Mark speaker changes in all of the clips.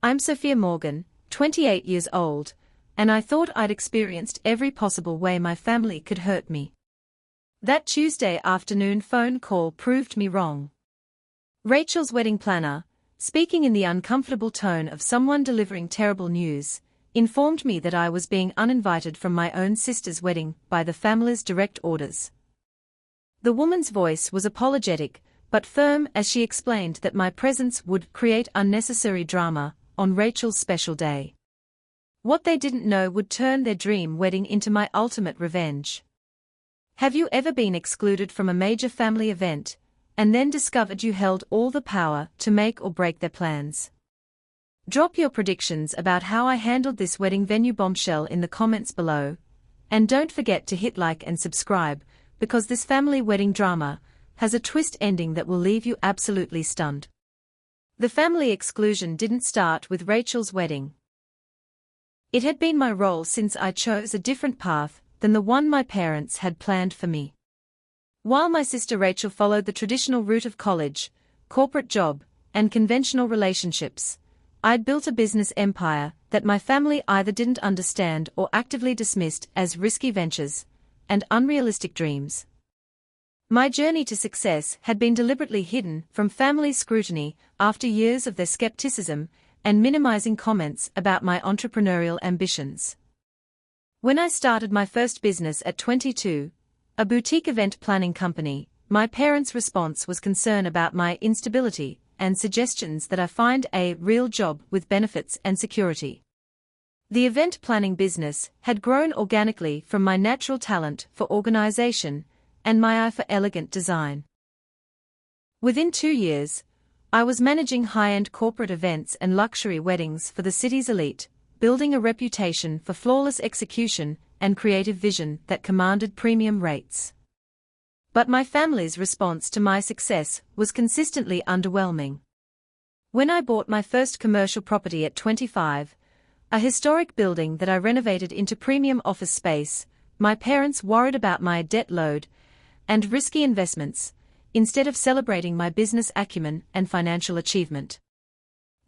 Speaker 1: I'm Sophia Morgan, 28 years old, and I thought I'd experienced every possible way my family could hurt me. That Tuesday afternoon phone call proved me wrong. Rachel's wedding planner, speaking in the uncomfortable tone of someone delivering terrible news, informed me that I was being uninvited from my own sister's wedding by the family's direct orders. The woman's voice was apologetic, but firm as she explained that my presence would create unnecessary drama on Rachel's special day. What they didn't know would turn their dream wedding into my ultimate revenge. Have you ever been excluded from a major family event, and then discovered you held all the power to make or break their plans? Drop your predictions about how I handled this wedding venue bombshell in the comments below, and don't forget to hit like and subscribe, because this family wedding drama has a twist ending that will leave you absolutely stunned. The family exclusion didn't start with Rachel's wedding. It had been my role since I chose a different path than the one my parents had planned for me. While my sister Rachel followed the traditional route of college, corporate job, and conventional relationships, I'd built a business empire that my family either didn't understand or actively dismissed as risky ventures and unrealistic dreams. My journey to success had been deliberately hidden from family scrutiny after years of their skepticism and minimizing comments about my entrepreneurial ambitions. When I started my first business at 22, a boutique event planning company, my parents' response was concern about my instability and suggestions that I find a real job with benefits and security. The event planning business had grown organically from my natural talent for organization and my eye for elegant design. Within 2 years, I was managing high-end corporate events and luxury weddings for the city's elite, building a reputation for flawless execution and creative vision that commanded premium rates. But my family's response to my success was consistently underwhelming. When I bought my first commercial property at 25, a historic building that I renovated into premium office space, my parents worried about my debt load and risky investments, instead of celebrating my business acumen and financial achievement.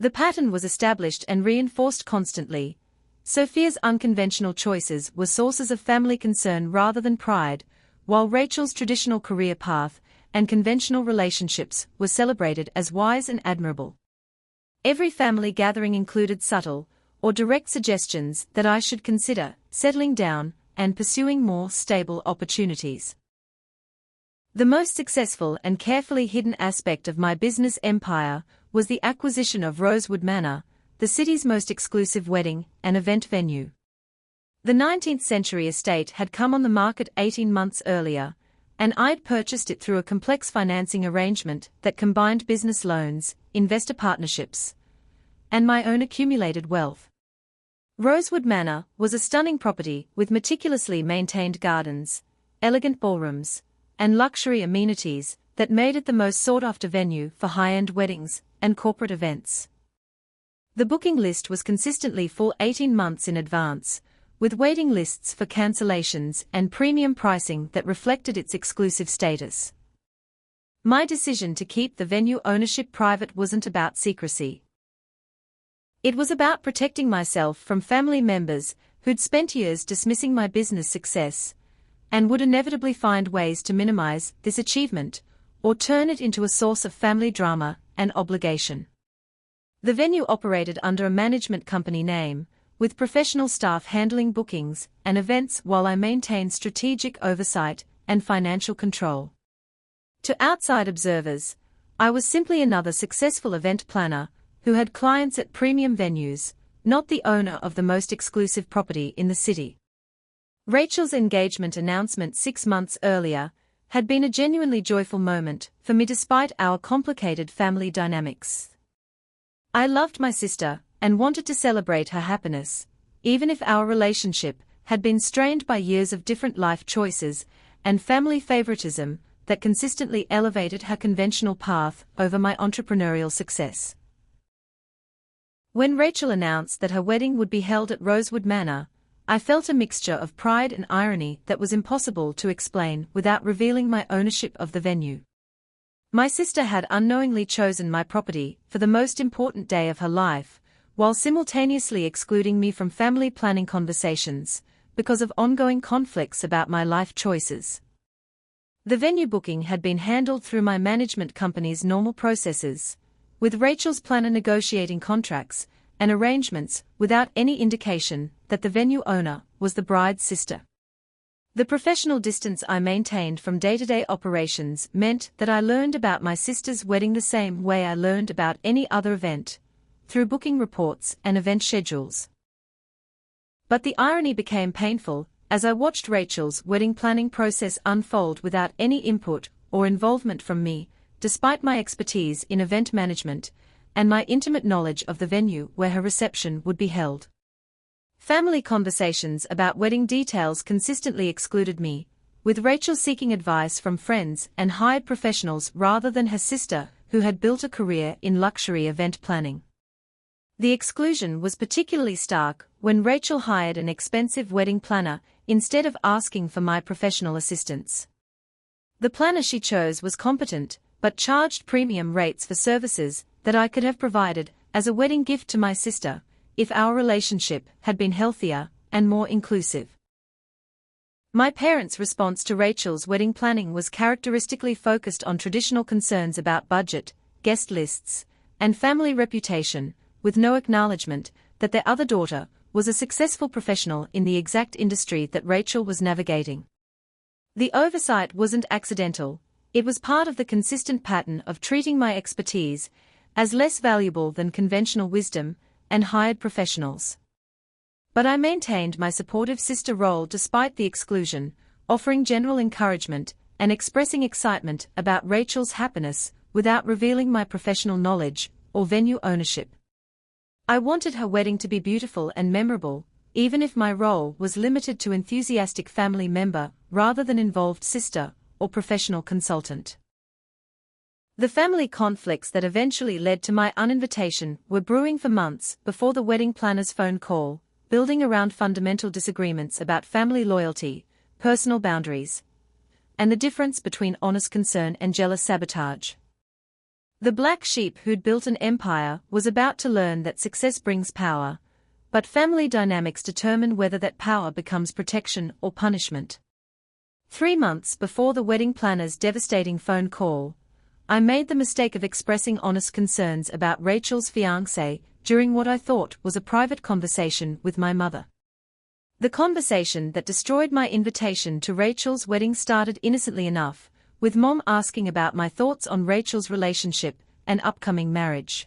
Speaker 1: The pattern was established and reinforced constantly. Sophia's unconventional choices were sources of family concern rather than pride, while Rachel's traditional career path and conventional relationships were celebrated as wise and admirable. Every family gathering included subtle or direct suggestions that I should consider settling down and pursuing more stable opportunities. The most successful and carefully hidden aspect of my business empire was the acquisition of Rosewood Manor, the city's most exclusive wedding and event venue. The 19th century estate had come on the market 18 months earlier, and I'd purchased it through a complex financing arrangement that combined business loans, investor partnerships, and my own accumulated wealth. Rosewood Manor was a stunning property with meticulously maintained gardens, elegant ballrooms, and luxury amenities that made it the most sought-after venue for high-end weddings and corporate events. The booking list was consistently full 18 months in advance, with waiting lists for cancellations and premium pricing that reflected its exclusive status. My decision to keep the venue ownership private wasn't about secrecy. It was about protecting myself from family members who'd spent years dismissing my business success, and would inevitably find ways to minimize this achievement, or turn it into a source of family drama and obligation. The venue operated under a management company name, with professional staff handling bookings and events while I maintained strategic oversight and financial control. To outside observers, I was simply another successful event planner who had clients at premium venues, not the owner of the most exclusive property in the city. Rachel's engagement announcement 6 months earlier had been a genuinely joyful moment for me despite our complicated family dynamics. I loved my sister and wanted to celebrate her happiness, even if our relationship had been strained by years of different life choices and family favoritism that consistently elevated her conventional path over my entrepreneurial success. When Rachel announced that her wedding would be held at Rosewood Manor, I felt a mixture of pride and irony that was impossible to explain without revealing my ownership of the venue. My sister had unknowingly chosen my property for the most important day of her life, while simultaneously excluding me from family planning conversations, because of ongoing conflicts about my life choices. The venue booking had been handled through my management company's normal processes, with Rachel's planner negotiating contracts and arrangements without any indication that the venue owner was the bride's sister. The professional distance I maintained from day-to-day operations meant that I learned about my sister's wedding the same way I learned about any other event, through booking reports and event schedules. But the irony became painful as I watched Rachel's wedding planning process unfold without any input or involvement from me, despite my expertise in event management and my intimate knowledge of the venue where her reception would be held. Family conversations about wedding details consistently excluded me, with Rachel seeking advice from friends and hired professionals rather than her sister, who had built a career in luxury event planning. The exclusion was particularly stark when Rachel hired an expensive wedding planner instead of asking for my professional assistance. The planner she chose was competent, but charged premium rates for services that I could have provided as a wedding gift to my sister, if our relationship had been healthier and more inclusive. My parents' response to Rachel's wedding planning was characteristically focused on traditional concerns about budget, guest lists, and family reputation, with no acknowledgement that their other daughter was a successful professional in the exact industry that Rachel was navigating. The oversight wasn't accidental, it was part of the consistent pattern of treating my expertise as less valuable than conventional wisdom and hired professionals. But I maintained my supportive sister role despite the exclusion, offering general encouragement and expressing excitement about Rachel's happiness without revealing my professional knowledge or venue ownership. I wanted her wedding to be beautiful and memorable, even if my role was limited to enthusiastic family member rather than involved sister or professional consultant. The family conflicts that eventually led to my uninvitation were brewing for months before the wedding planner's phone call, building around fundamental disagreements about family loyalty, personal boundaries, and the difference between honest concern and jealous sabotage. The black sheep who'd built an empire was about to learn that success brings power, but family dynamics determine whether that power becomes protection or punishment. 3 months before the wedding planner's devastating phone call, I made the mistake of expressing honest concerns about Rachel's fiancé during what I thought was a private conversation with my mother. The conversation that destroyed my invitation to Rachel's wedding started innocently enough, with Mom asking about my thoughts on Rachel's relationship and upcoming marriage.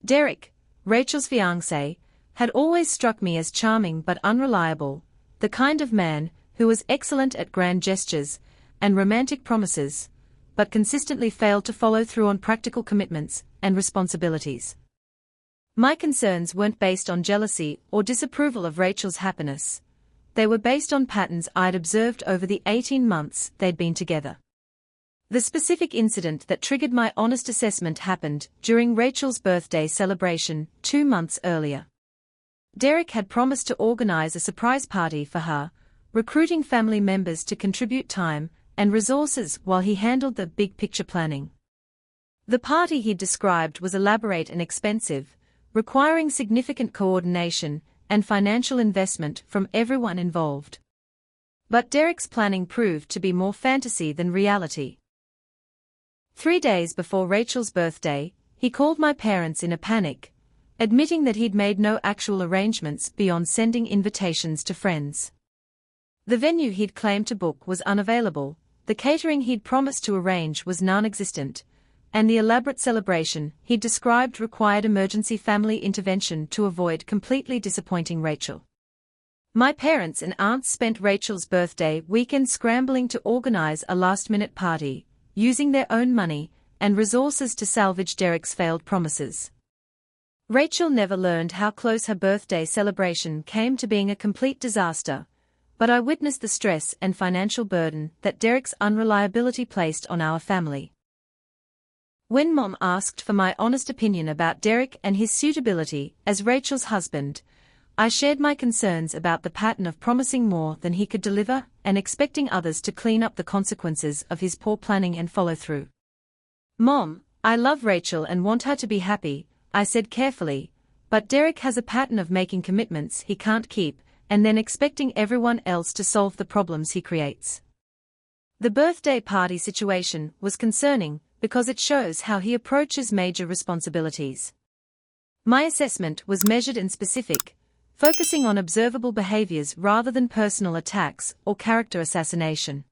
Speaker 1: Derek, Rachel's fiancé, had always struck me as charming but unreliable, the kind of man who was excellent at grand gestures and romantic promises, but consistently failed to follow through on practical commitments and responsibilities. My concerns weren't based on jealousy or disapproval of Rachel's happiness. They were based on patterns I'd observed over the 18 months they'd been together. The specific incident that triggered my honest assessment happened during Rachel's birthday celebration 2 months earlier. Derek had promised to organize a surprise party for her, recruiting family members to contribute time and resources while he handled the big picture planning. The party he'd described was elaborate and expensive, requiring significant coordination and financial investment from everyone involved. But Derek's planning proved to be more fantasy than reality. 3 days before Rachel's birthday, he called my parents in a panic, admitting that he'd made no actual arrangements beyond sending invitations to friends. The venue he'd claimed to book was unavailable, the catering he'd promised to arrange was non-existent, and the elaborate celebration he'd described required emergency family intervention to avoid completely disappointing Rachel. My parents and aunts spent Rachel's birthday weekend scrambling to organize a last-minute party, using their own money and resources to salvage Derek's failed promises. Rachel never learned how close her birthday celebration came to being a complete disaster, but I witnessed the stress and financial burden that Derek's unreliability placed on our family. When Mom asked for my honest opinion about Derek and his suitability as Rachel's husband, I shared my concerns about the pattern of promising more than he could deliver and expecting others to clean up the consequences of his poor planning and follow-through. "Mom, I love Rachel and want her to be happy," I said carefully, but Derek has a pattern of making commitments he can't keep, and then expecting everyone else to solve the problems he creates. The birthday party situation was concerning because it shows how he approaches major responsibilities. My assessment was measured and specific, focusing on observable behaviors rather than personal attacks or character assassination.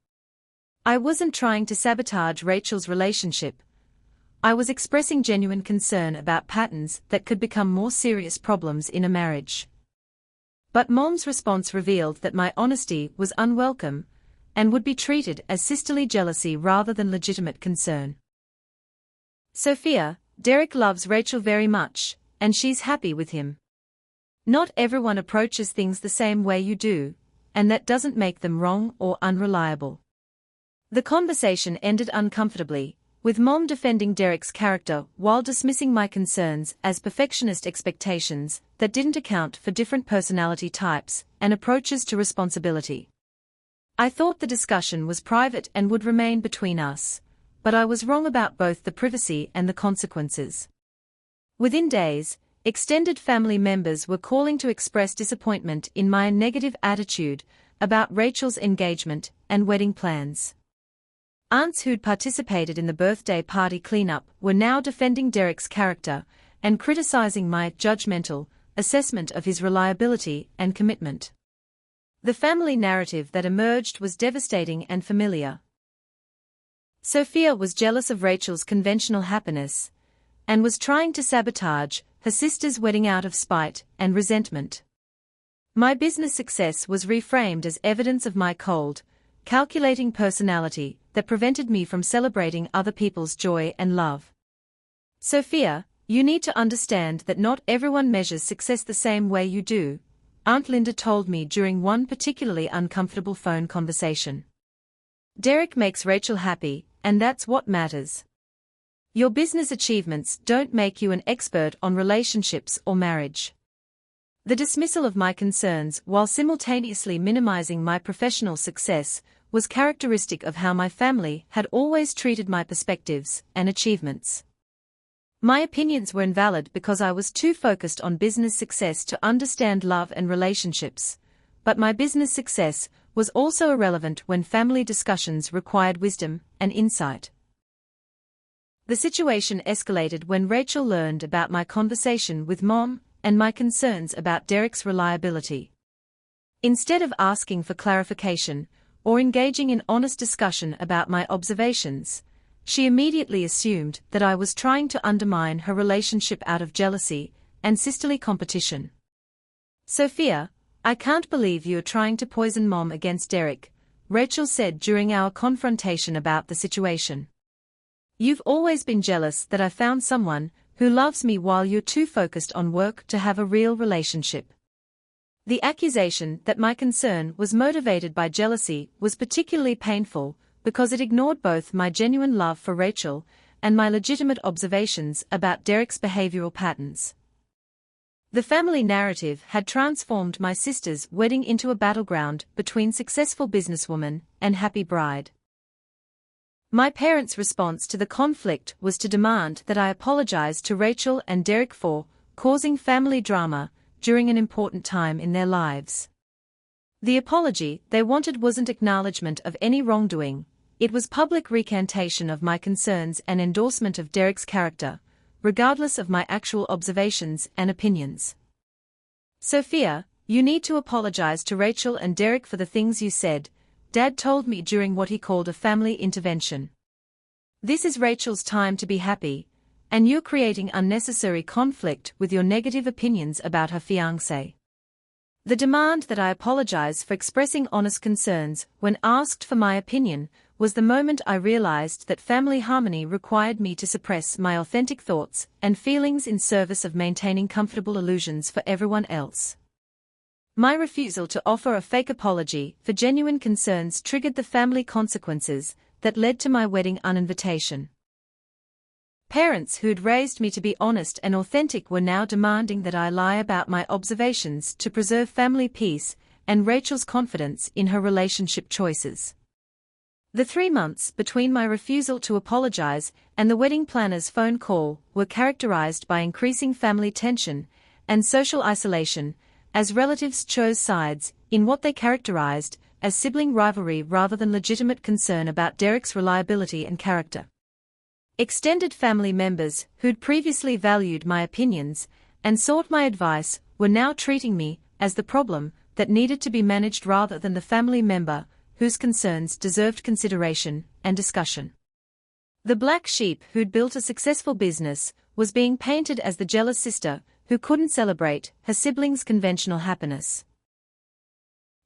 Speaker 1: I wasn't trying to sabotage Rachel's relationship. I was expressing genuine concern about patterns that could become more serious problems in a marriage. But Mom's response revealed that my honesty was unwelcome and would be treated as sisterly jealousy rather than legitimate concern. Sophia, Derek loves Rachel very much, and she's happy with him. Not everyone approaches things the same way you do, and that doesn't make them wrong or unreliable. The conversation ended uncomfortably, with Mom defending Derek's character while dismissing my concerns as perfectionist expectations that didn't account for different personality types and approaches to responsibility. I thought the discussion was private and would remain between us, but I was wrong about both the privacy and the consequences. Within days, extended family members were calling to express disappointment in my negative attitude about Rachel's engagement and wedding plans. Aunts who'd participated in the birthday party cleanup were now defending Derek's character and criticizing my judgmental assessment of his reliability and commitment. The family narrative that emerged was devastating and familiar. Sophia was jealous of Rachel's conventional happiness and was trying to sabotage her sister's wedding out of spite and resentment. My business success was reframed as evidence of my cold, calculating personality that prevented me from celebrating other people's joy and love. Sophia, you need to understand that not everyone measures success the same way you do, Aunt Linda told me during one particularly uncomfortable phone conversation. Derek makes Rachel happy, and that's what matters. Your business achievements don't make you an expert on relationships or marriage. The dismissal of my concerns while simultaneously minimizing my professional success was characteristic of how my family had always treated my perspectives and achievements. My opinions were invalid because I was too focused on business success to understand love and relationships, but my business success was also irrelevant when family discussions required wisdom and insight. The situation escalated when Rachel learned about my conversation with Mom and my concerns about Derek's reliability. Instead of asking for clarification or engaging in honest discussion about my observations, she immediately assumed that I was trying to undermine her relationship out of jealousy and sisterly competition. Sophia, I can't believe you are trying to poison Mom against Derek, Rachel said during our confrontation about the situation. You've always been jealous that I found someone who loves me while you're too focused on work to have a real relationship. The accusation that my concern was motivated by jealousy was particularly painful because it ignored both my genuine love for Rachel and my legitimate observations about Derek's behavioral patterns. The family narrative had transformed my sister's wedding into a battleground between successful businesswoman and happy bride. My parents' response to the conflict was to demand that I apologize to Rachel and Derek for causing family drama during an important time in their lives. The apology they wanted wasn't acknowledgement of any wrongdoing, it was public recantation of my concerns and endorsement of Derek's character, regardless of my actual observations and opinions. Sophia, you need to apologize to Rachel and Derek for the things you said, Dad told me during what he called a family intervention. This is Rachel's time to be happy, and you're creating unnecessary conflict with your negative opinions about her fiancé. The demand that I apologize for expressing honest concerns when asked for my opinion was the moment I realized that family harmony required me to suppress my authentic thoughts and feelings in service of maintaining comfortable illusions for everyone else. My refusal to offer a fake apology for genuine concerns triggered the family consequences that led to my wedding uninvitation. Parents who'd raised me to be honest and authentic were now demanding that I lie about my observations to preserve family peace and Rachel's confidence in her relationship choices. The 3 months between my refusal to apologize and the wedding planner's phone call were characterized by increasing family tension and social isolation, as relatives chose sides in what they characterized as sibling rivalry rather than legitimate concern about Derek's reliability and character. Extended family members who'd previously valued my opinions and sought my advice were now treating me as the problem that needed to be managed rather than the family member whose concerns deserved consideration and discussion. The black sheep who'd built a successful business was being painted as the jealous sister who couldn't celebrate her siblings' conventional happiness.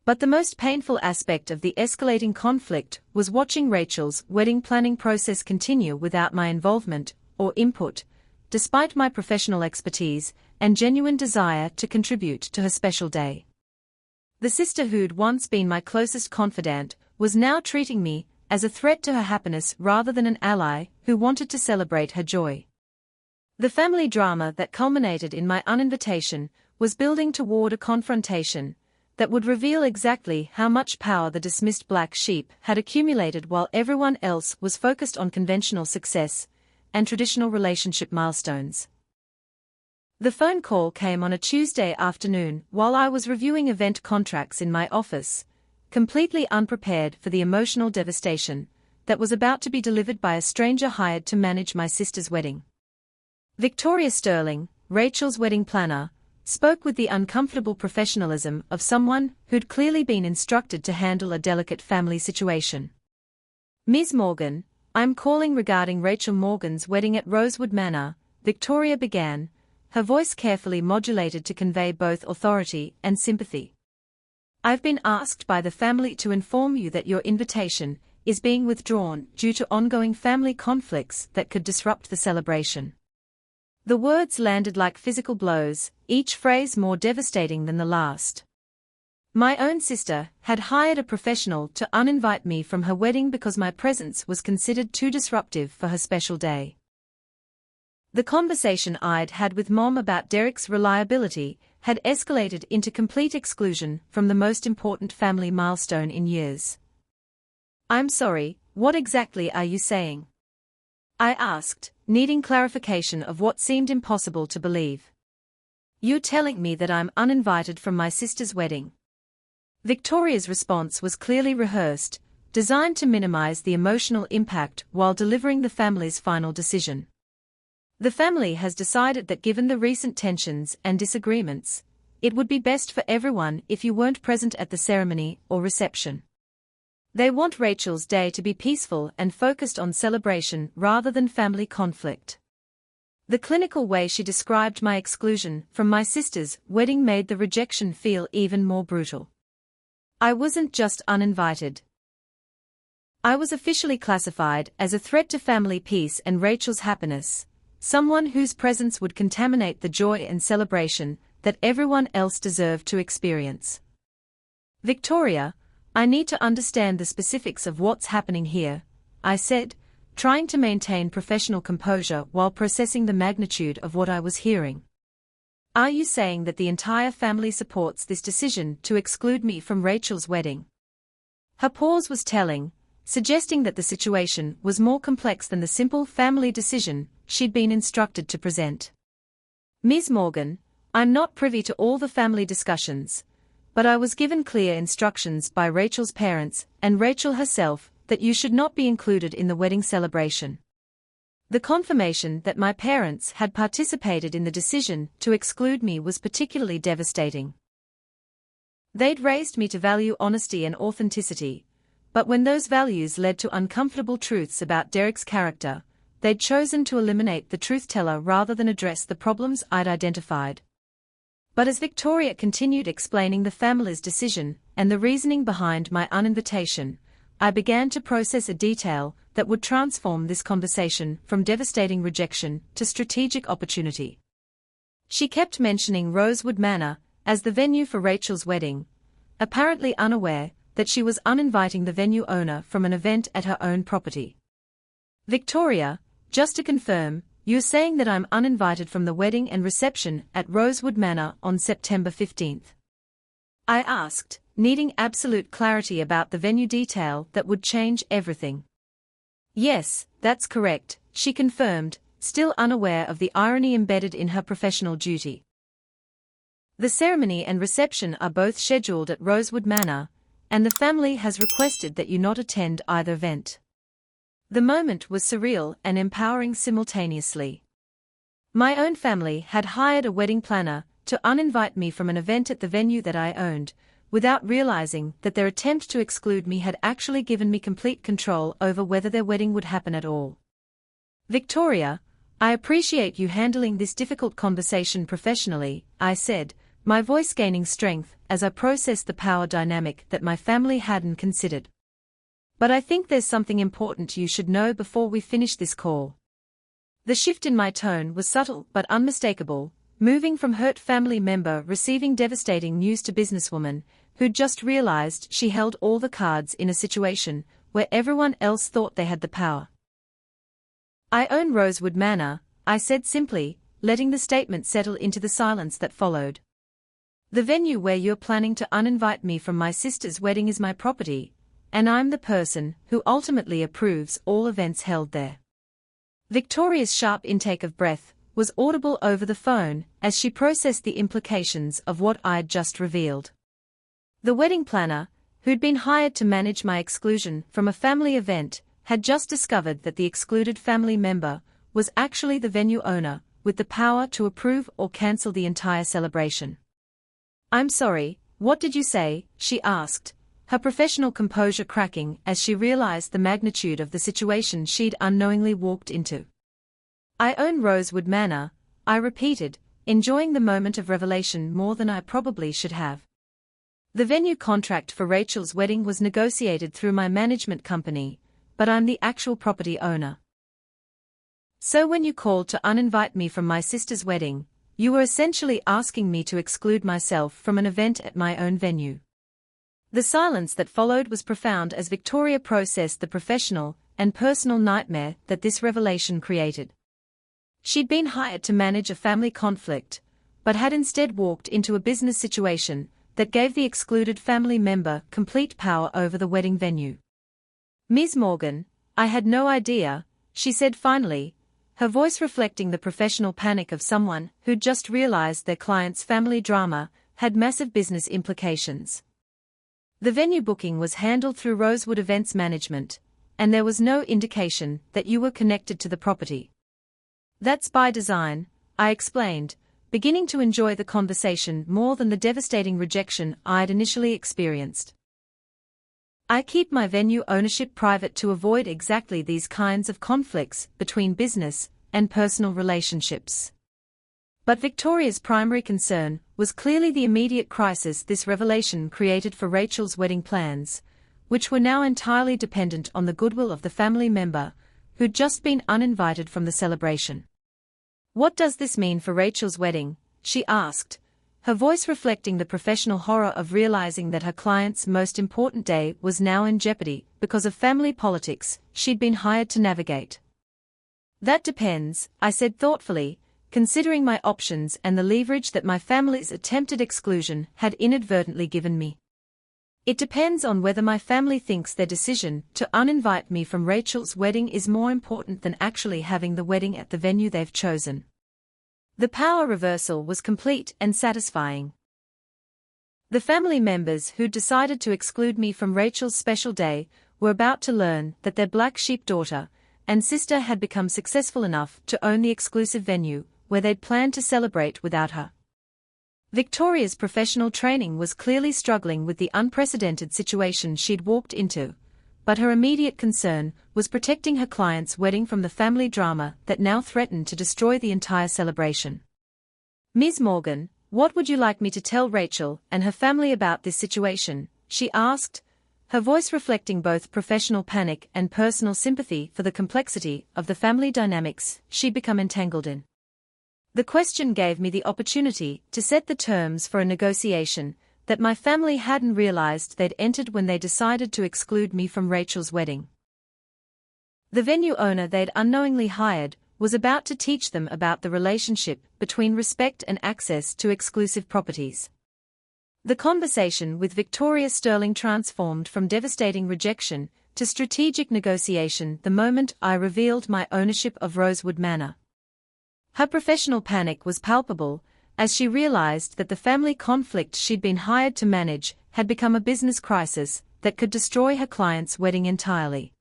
Speaker 1: But the most painful aspect of the escalating conflict was watching Rachel's wedding planning process continue without my involvement or input, despite my professional expertise and genuine desire to contribute to her special day. The sister who'd once been my closest confidant was now treating me as a threat to her happiness rather than an ally who wanted to celebrate her joy. The family drama that culminated in my uninvitation was building toward a confrontation that would reveal exactly how much power the dismissed black sheep had accumulated while everyone else was focused on conventional success and traditional relationship milestones. The phone call came on a Tuesday afternoon while I was reviewing event contracts in my office, completely unprepared for the emotional devastation that was about to be delivered by a stranger hired to manage my sister's wedding. Victoria Sterling, Rachel's wedding planner, spoke with the uncomfortable professionalism of someone who'd clearly been instructed to handle a delicate family situation. "Ms. Morgan, I'm calling regarding Rachel Morgan's wedding at Rosewood Manor," Victoria began, her voice carefully modulated to convey both authority and sympathy. "I've been asked by the family to inform you that your invitation is being withdrawn due to ongoing family conflicts that could disrupt the celebration." The words landed like physical blows, each phrase more devastating than the last. My own sister had hired a professional to uninvite me from her wedding because my presence was considered too disruptive for her special day. The conversation I'd had with Mom about Derek's reliability had escalated into complete exclusion from the most important family milestone in years. "I'm sorry, what exactly are you saying?" I asked, needing clarification of what seemed impossible to believe. "You're telling me that I'm uninvited from my sister's wedding?" Victoria's response was clearly rehearsed, designed to minimize the emotional impact while delivering the family's final decision. "The family has decided that given the recent tensions and disagreements, it would be best for everyone if you weren't present at the ceremony or reception. They want Rachel's day to be peaceful and focused on celebration rather than family conflict." The clinical way she described my exclusion from my sister's wedding made the rejection feel even more brutal. I wasn't just uninvited. I was officially classified as a threat to family peace and Rachel's happiness, someone whose presence would contaminate the joy and celebration that everyone else deserved to experience. "Victoria, I need to understand the specifics of what's happening here," I said, trying to maintain professional composure while processing the magnitude of what I was hearing. "Are you saying that the entire family supports this decision to exclude me from Rachel's wedding?" Her pause was telling, suggesting that the situation was more complex than the simple family decision she'd been instructed to present. "Ms. Morgan, I'm not privy to all the family discussions, but I was given clear instructions by Rachel's parents and Rachel herself that you should not be included in the wedding celebration." The confirmation that my parents had participated in the decision to exclude me was particularly devastating. They'd raised me to value honesty and authenticity, but when those values led to uncomfortable truths about Derek's character, they'd chosen to eliminate the truth-teller rather than address the problems I'd identified. But as Victoria continued explaining the family's decision and the reasoning behind my uninvitation, I began to process a detail that would transform this conversation from devastating rejection to strategic opportunity. She kept mentioning Rosewood Manor as the venue for Rachel's wedding, apparently unaware that she was uninviting the venue owner from an event at her own property. "Victoria, just to confirm, you're saying that I'm uninvited from the wedding and reception at Rosewood Manor on September 15th. I asked, needing absolute clarity about the venue detail that would change everything. Yes, that's correct, she confirmed, still unaware of the irony embedded in her professional duty. The ceremony and reception are both scheduled at Rosewood Manor, and the family has requested that you not attend either event. The moment was surreal and empowering simultaneously. My own family had hired a wedding planner to uninvite me from an event at the venue that I owned, without realizing that their attempt to exclude me had actually given me complete control over whether their wedding would happen at all. Victoria, I appreciate you handling this difficult conversation professionally, I said, my voice gaining strength as I processed the power dynamic that my family hadn't considered. But I think there's something important you should know before we finish this call. The shift in my tone was subtle but unmistakable, moving from hurt family member receiving devastating news to businesswoman who'd just realized she held all the cards in a situation where everyone else thought they had the power. I own Rosewood Manor, I said simply, letting the statement settle into the silence that followed. The venue where you're planning to uninvite me from my sister's wedding is my property, and I'm the person who ultimately approves all events held there. Victoria's sharp intake of breath was audible over the phone as she processed the implications of what I'd just revealed. The wedding planner, who'd been hired to manage my exclusion from a family event, had just discovered that the excluded family member was actually the venue owner, with the power to approve or cancel the entire celebration. I'm sorry, what did you say? She asked, her professional composure cracking as she realized the magnitude of the situation she'd unknowingly walked into. I own Rosewood Manor, I repeated, enjoying the moment of revelation more than I probably should have. The venue contract for Rachel's wedding was negotiated through my management company, but I'm the actual property owner. So when you called to uninvite me from my sister's wedding, you were essentially asking me to exclude myself from an event at my own venue. The silence that followed was profound as Victoria processed the professional and personal nightmare that this revelation created. She'd been hired to manage a family conflict, but had instead walked into a business situation that gave the excluded family member complete power over the wedding venue. Ms. Morgan, I had no idea, she said finally, her voice reflecting the professional panic of someone who'd just realized their client's family drama had massive business implications. The venue booking was handled through Rosewood Events Management, and there was no indication that you were connected to the property. That's by design, I explained, beginning to enjoy the conversation more than the devastating rejection I'd initially experienced. I keep my venue ownership private to avoid exactly these kinds of conflicts between business and personal relationships. But Victoria's primary concern was clearly the immediate crisis this revelation created for Rachel's wedding plans, which were now entirely dependent on the goodwill of the family member who'd just been uninvited from the celebration. What does this mean for Rachel's wedding? She asked, her voice reflecting the professional horror of realizing that her client's most important day was now in jeopardy because of family politics she'd been hired to navigate. That depends, I said thoughtfully, considering my options and the leverage that my family's attempted exclusion had inadvertently given me. It depends on whether my family thinks their decision to uninvite me from Rachel's wedding is more important than actually having the wedding at the venue they've chosen. The power reversal was complete and satisfying. The family members who decided to exclude me from Rachel's special day were about to learn that their black sheep daughter and sister had become successful enough to own the exclusive venue where they'd planned to celebrate without her. Victoria's professional training was clearly struggling with the unprecedented situation she'd walked into, but her immediate concern was protecting her client's wedding from the family drama that now threatened to destroy the entire celebration. Ms. Morgan, what would you like me to tell Rachel and her family about this situation? She asked, her voice reflecting both professional panic and personal sympathy for the complexity of the family dynamics she'd become entangled in. The question gave me the opportunity to set the terms for a negotiation that my family hadn't realized they'd entered when they decided to exclude me from Rachel's wedding. The venue owner they'd unknowingly hired was about to teach them about the relationship between respect and access to exclusive properties. The conversation with Victoria Sterling transformed from devastating rejection to strategic negotiation the moment I revealed my ownership of Rosewood Manor. Her professional panic was palpable, as she realized that the family conflict she'd been hired to manage had become a business crisis that could destroy her client's wedding entirely.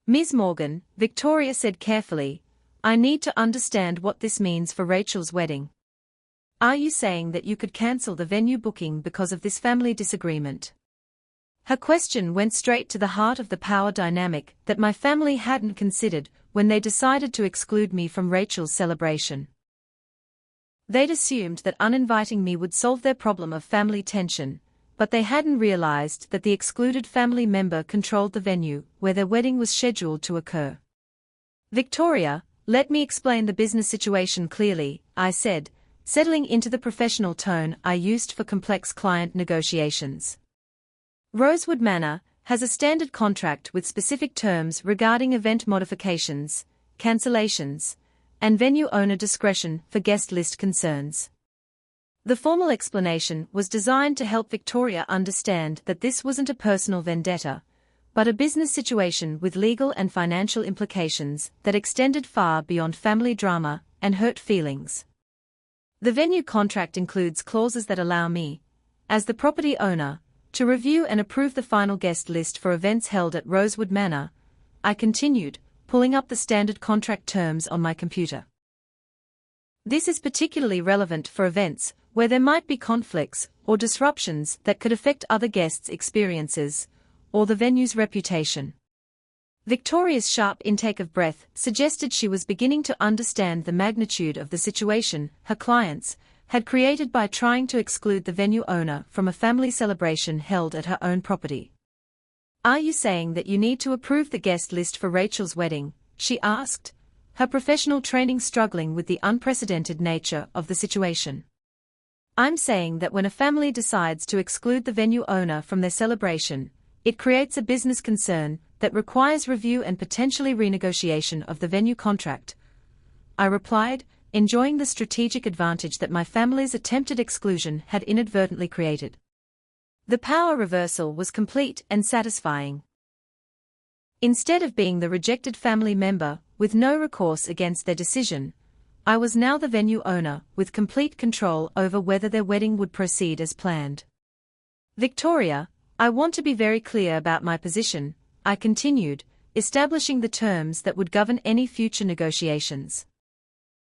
Speaker 1: "Ms. Morgan," Victoria said carefully, "I need to understand what this means for Rachel's wedding. Are you saying that you could cancel the venue booking because of this family disagreement?" Her question went straight to the heart of the power dynamic that my family hadn't considered when they decided to exclude me from Rachel's celebration. They'd assumed that uninviting me would solve their problem of family tension, but they hadn't realized that the excluded family member controlled the venue where their wedding was scheduled to occur. "Victoria, let me explain the business situation clearly," I said, settling into the professional tone I used for complex client negotiations. "Rosewood Manor has a standard contract with specific terms regarding event modifications, cancellations, and venue owner discretion for guest list concerns." The formal explanation was designed to help Victoria understand that this wasn't a personal vendetta, but a business situation with legal and financial implications that extended far beyond family drama and hurt feelings. The venue contract includes clauses that allow me, as the property owner, to review and approve the final guest list for events held at Rosewood Manor, I continued, pulling up the standard contract terms on my computer. "This is particularly relevant for events where there might be conflicts or disruptions that could affect other guests' experiences or the venue's reputation." Victoria's sharp intake of breath suggested she was beginning to understand the magnitude of the situation her clients had created by trying to exclude the venue owner from a family celebration held at her own property. "Are you saying that you need to approve the guest list for Rachel's wedding?" she asked, her professional training struggling with the unprecedented nature of the situation. "I'm saying that when a family decides to exclude the venue owner from their celebration, it creates a business concern that requires review and potentially renegotiation of the venue contract," I replied, enjoying the strategic advantage that my family's attempted exclusion had inadvertently created. The power reversal was complete and satisfying. Instead of being the rejected family member with no recourse against their decision, I was now the venue owner with complete control over whether their wedding would proceed as planned. "Victoria, I want to be very clear about my position," I continued, establishing the terms that would govern any future negotiations.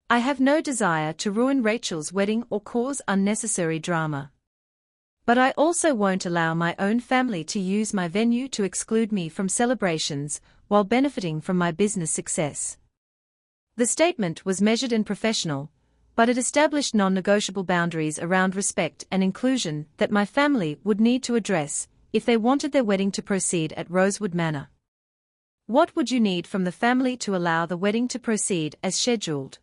Speaker 1: "I have no desire to ruin Rachel's wedding or cause unnecessary drama. But I also won't allow my own family to use my venue to exclude me from celebrations while benefiting from my business success." The statement was measured and professional, but it established non-negotiable boundaries around respect and inclusion that my family would need to address if they wanted their wedding to proceed at Rosewood Manor. "What would you need from the family to allow the wedding to proceed as scheduled?"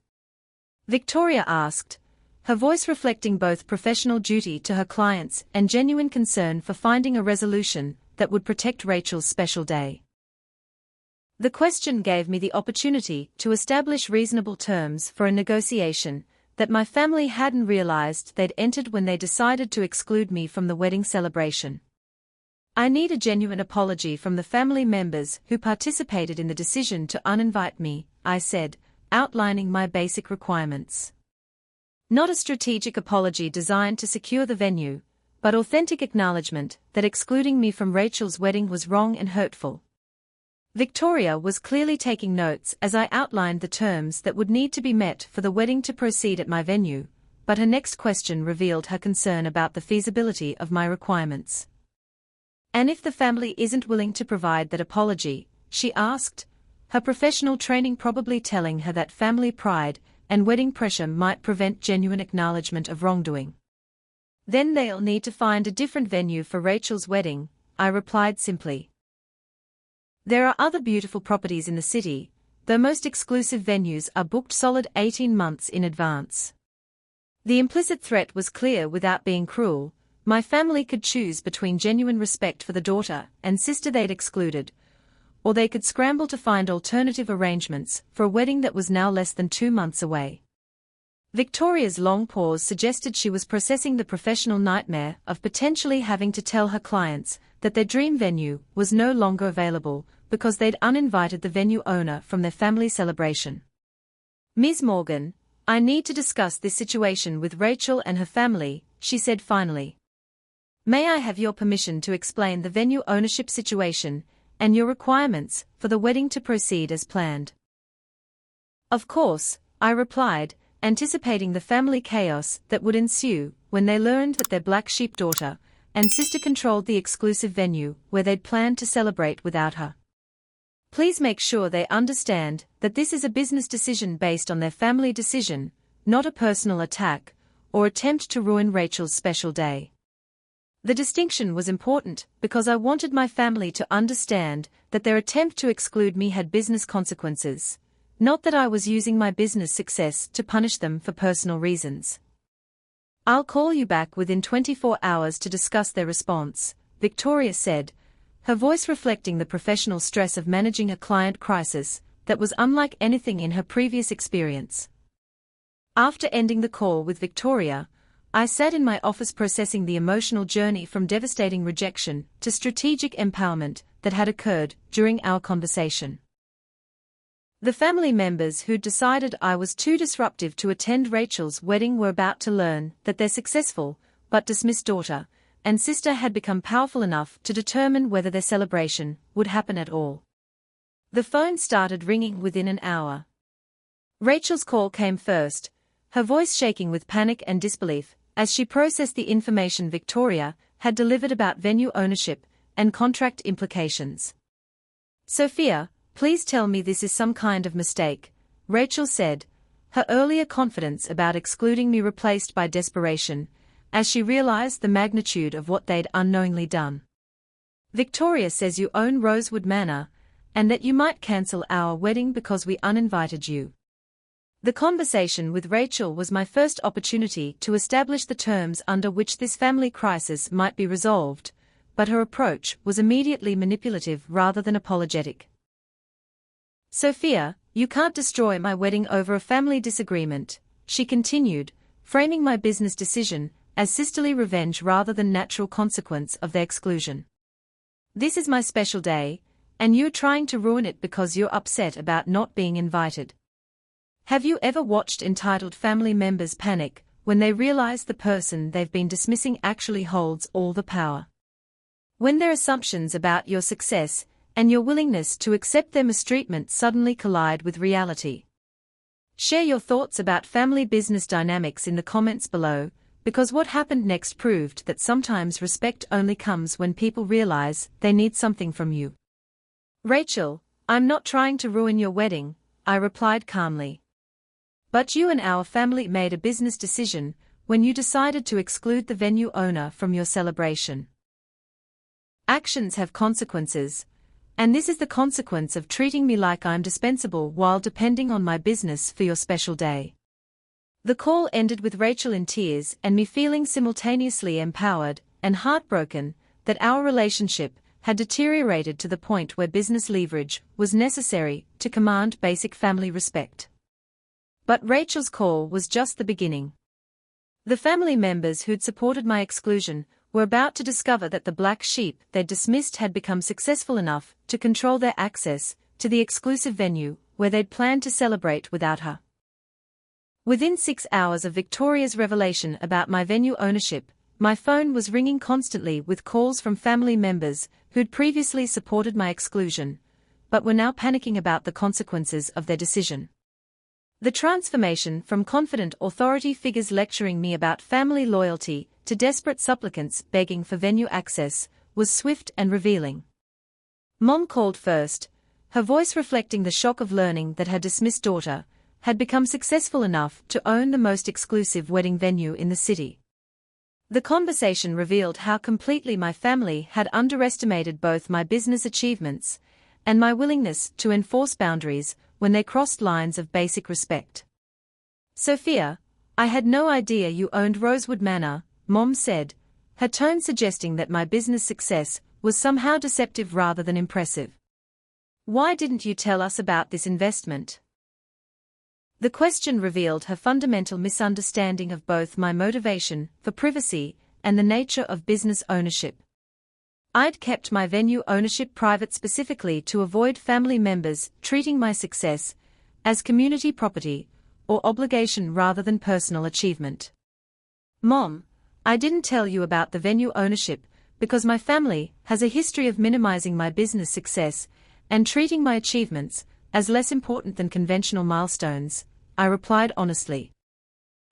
Speaker 1: Victoria asked, her voice reflecting both professional duty to her clients and genuine concern for finding a resolution that would protect Rachel's special day. The question gave me the opportunity to establish reasonable terms for a negotiation that my family hadn't realized they'd entered when they decided to exclude me from the wedding celebration. "I need a genuine apology from the family members who participated in the decision to uninvite me," I said, outlining my basic requirements. Not a strategic apology designed to secure the venue, but authentic acknowledgement that excluding me from Rachel's wedding was wrong and hurtful. Victoria was clearly taking notes as I outlined the terms that would need to be met for the wedding to proceed at my venue, but her next question revealed her concern about the feasibility of my requirements. "And if the family isn't willing to provide that apology?" she asked, her professional training probably telling her that family pride and wedding pressure might prevent genuine acknowledgement of wrongdoing. "Then they'll need to find a different venue for Rachel's wedding," I replied simply. "There are other beautiful properties in the city, though most exclusive venues are booked solid 18 months in advance." The implicit threat was clear without being cruel. My family could choose between genuine respect for the daughter and sister they'd excluded, or they could scramble to find alternative arrangements for a wedding that was now less than 2 months away. Victoria's long pause suggested she was processing the professional nightmare of potentially having to tell her clients that their dream venue was no longer available because they'd uninvited the venue owner from their family celebration. "Ms. Morgan, I need to discuss this situation with Rachel and her family," she said finally. "May I have your permission to explain the venue ownership situation and your requirements for the wedding to proceed as planned?" "Of course," I replied, anticipating the family chaos that would ensue when they learned that their black sheep daughter and sister controlled the exclusive venue where they'd planned to celebrate without her. "Please make sure they understand that this is a business decision based on their family decision, not a personal attack or attempt to ruin Rachel's special day." The distinction was important because I wanted my family to understand that their attempt to exclude me had business consequences, not that I was using my business success to punish them for personal reasons. "I'll call you back within 24 hours to discuss their response," Victoria said, her voice reflecting the professional stress of managing a client crisis that was unlike anything in her previous experience. After ending the call with Victoria, I sat in my office processing the emotional journey from devastating rejection to strategic empowerment that had occurred during our conversation. The family members who'd decided I was too disruptive to attend Rachel's wedding were about to learn that their successful, but dismissed daughter and sister had become powerful enough to determine whether their celebration would happen at all. The phone started ringing within an hour. Rachel's call came first, her voice shaking with panic and disbelief as she processed the information Victoria had delivered about venue ownership and contract implications. "Sophia, please tell me this is some kind of mistake," Rachel said, her earlier confidence about excluding me replaced by desperation, as she realized the magnitude of what they'd unknowingly done. "Victoria says you own Rosewood Manor, and that you might cancel our wedding because we uninvited you." The conversation with Rachel was my first opportunity to establish the terms under which this family crisis might be resolved, but her approach was immediately manipulative rather than apologetic. "Sophia, you can't destroy my wedding over a family disagreement," she continued, framing my business decision as sisterly revenge rather than natural consequence of their exclusion. "This is my special day, and you're trying to ruin it because you're upset about not being invited. Have you ever watched entitled family members panic when they realize the person they've been dismissing actually holds all the power? When their assumptions about your success and your willingness to accept their mistreatment suddenly collide with reality?" Share your thoughts about family business dynamics in the comments below, because what happened next proved that sometimes respect only comes when people realize they need something from you. "Rachel, I'm not trying to ruin your wedding," I replied calmly. "But you and our family made a business decision when you decided to exclude the venue owner from your celebration. Actions have consequences, and this is the consequence of treating me like I'm dispensable while depending on my business for your special day." The call ended with Rachel in tears and me feeling simultaneously empowered and heartbroken that our relationship had deteriorated to the point where business leverage was necessary to command basic family respect. But Rachel's call was just the beginning. The family members who'd supported my exclusion were about to discover that the black sheep they'd dismissed had become successful enough to control their access to the exclusive venue where they'd planned to celebrate without her. Within 6 hours of Victoria's revelation about my venue ownership, my phone was ringing constantly with calls from family members who'd previously supported my exclusion, but were now panicking about the consequences of their decision. The transformation from confident authority figures lecturing me about family loyalty to desperate supplicants begging for venue access was swift and revealing. Mom called first, her voice reflecting the shock of learning that her dismissed daughter had become successful enough to own the most exclusive wedding venue in the city. The conversation revealed how completely my family had underestimated both my business achievements and my willingness to enforce boundaries when they crossed lines of basic respect. "Sophia, I had no idea you owned Rosewood Manor," Mom said, her tone suggesting that my business success was somehow deceptive rather than impressive. "Why didn't you tell us about this investment?" The question revealed her fundamental misunderstanding of both my motivation for privacy and the nature of business ownership. I'd kept my venue ownership private specifically to avoid family members treating my success as community property or obligation rather than personal achievement. Mom, I didn't tell you about the venue ownership because my family has a history of minimizing my business success and treating my achievements as less important than conventional milestones, I replied honestly.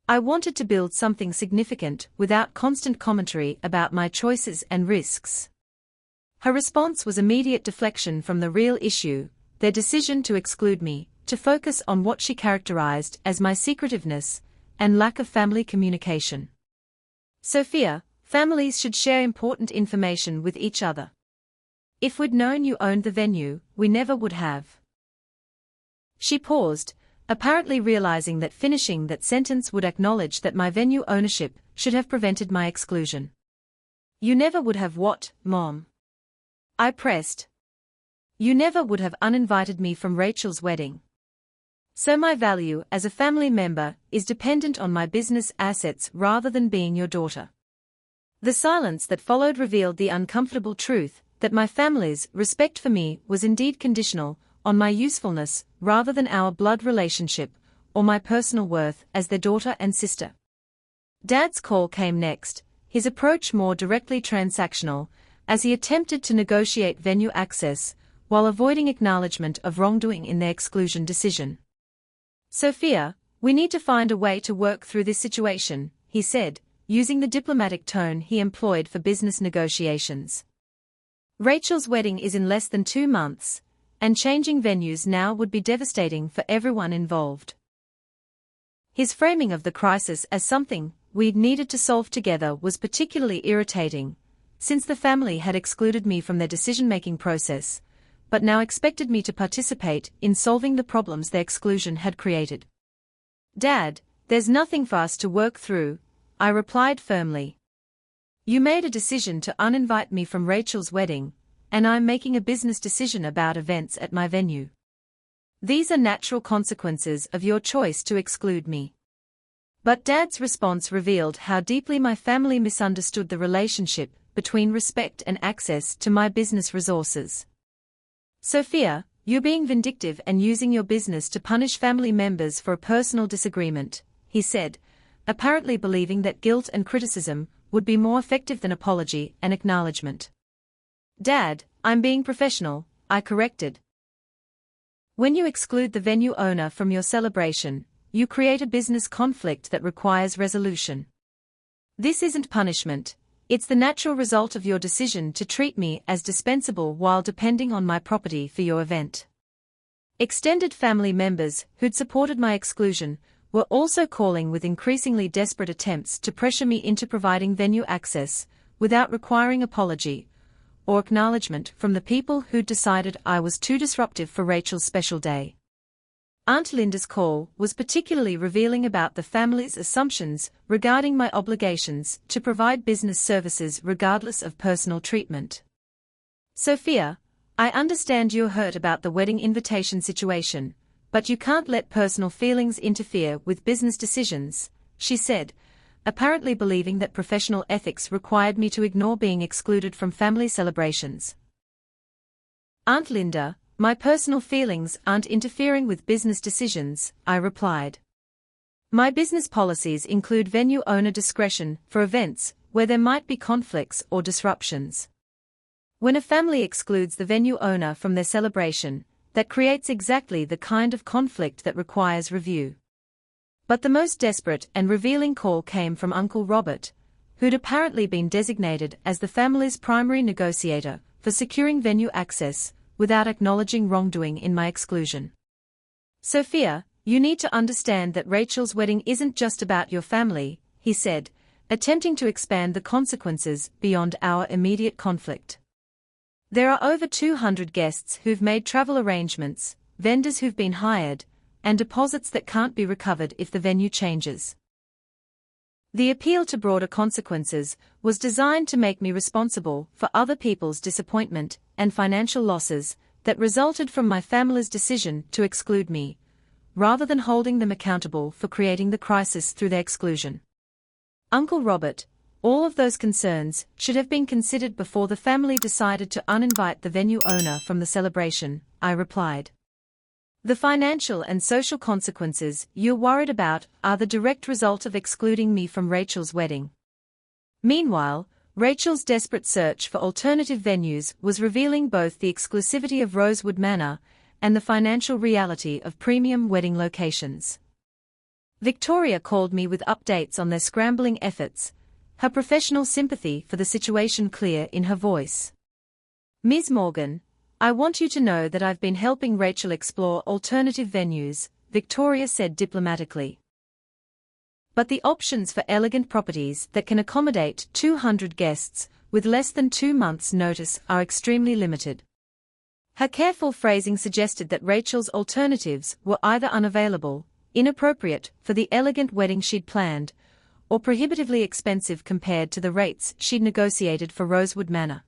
Speaker 1: I wanted to build something significant without constant commentary about my choices and risks. Her response was immediate deflection from the real issue, their decision to exclude me, to focus on what she characterized as my secretiveness and lack of family communication. Sophia, families should share important information with each other. If we'd known you owned the venue, we never would have. She paused, apparently realizing that finishing that sentence would acknowledge that my venue ownership should have prevented my exclusion. You never would have what, Mom? I pressed. You never would have uninvited me from Rachel's wedding. So my value as a family member is dependent on my business assets rather than being your daughter. The silence that followed revealed the uncomfortable truth that my family's respect for me was indeed conditional on my usefulness rather than our blood relationship or my personal worth as their daughter and sister. Dad's call came next, his approach more directly transactional, as he attempted to negotiate venue access while avoiding acknowledgement of wrongdoing in their exclusion decision. Sophia, we need to find a way to work through this situation, he said, using the diplomatic tone he employed for business negotiations. Rachel's wedding is in less than 2 months, and changing venues now would be devastating for everyone involved. His framing of the crisis as something we'd needed to solve together was particularly irritating, since the family had excluded me from their decision-making process, but now expected me to participate in solving the problems their exclusion had created. Dad, there's nothing for us to work through, I replied firmly. You made a decision to uninvite me from Rachel's wedding, and I'm making a business decision about events at my venue. These are natural consequences of your choice to exclude me. But Dad's response revealed how deeply my family misunderstood the relationship between respect and access to my business resources. Sophia, you're being vindictive and using your business to punish family members for a personal disagreement, he said, apparently believing that guilt and criticism would be more effective than apology and acknowledgement. Dad, I'm being professional, I corrected. When you exclude the venue owner from your celebration, you create a business conflict that requires resolution. This isn't punishment, it's the natural result of your decision to treat me as dispensable while depending on my property for your event. Extended family members who'd supported my exclusion were also calling with increasingly desperate attempts to pressure me into providing venue access, without requiring apology or acknowledgement from the people who'd decided I was too disruptive for Rachel's special day. Aunt Linda's call was particularly revealing about the family's assumptions regarding my obligations to provide business services regardless of personal treatment. Sophia, I understand you're hurt about the wedding invitation situation, but you can't let personal feelings interfere with business decisions, she said, apparently believing that professional ethics required me to ignore being excluded from family celebrations. Aunt Linda, my personal feelings aren't interfering with business decisions, I replied. My business policies include venue owner discretion for events where there might be conflicts or disruptions. When a family excludes the venue owner from their celebration, that creates exactly the kind of conflict that requires review. But the most desperate and revealing call came from Uncle Robert, who'd apparently been designated as the family's primary negotiator for securing venue access, without acknowledging wrongdoing in my exclusion. Sophia, you need to understand that Rachel's wedding isn't just about your family, he said, attempting to expand the consequences beyond our immediate conflict. There are over 200 guests who've made travel arrangements, vendors who've been hired, and deposits that can't be recovered if the venue changes. The appeal to broader consequences was designed to make me responsible for other people's disappointment and financial losses that resulted from my family's decision to exclude me, rather than holding them accountable for creating the crisis through their exclusion. Uncle Robert, all of those concerns should have been considered before the family decided to uninvite the venue owner from the celebration, I replied. The financial and social consequences you're worried about are the direct result of excluding me from Rachel's wedding. Meanwhile, Rachel's desperate search for alternative venues was revealing both the exclusivity of Rosewood Manor and the financial reality of premium wedding locations. Victoria called me with updates on their scrambling efforts, her professional sympathy for the situation clear in her voice. Ms. Morgan, I want you to know that I've been helping Rachel explore alternative venues, Victoria said diplomatically. But the options for elegant properties that can accommodate 200 guests with less than 2 months' notice are extremely limited. Her careful phrasing suggested that Rachel's alternatives were either unavailable, inappropriate for the elegant wedding she'd planned, or prohibitively expensive compared to the rates she'd negotiated for Rosewood Manor.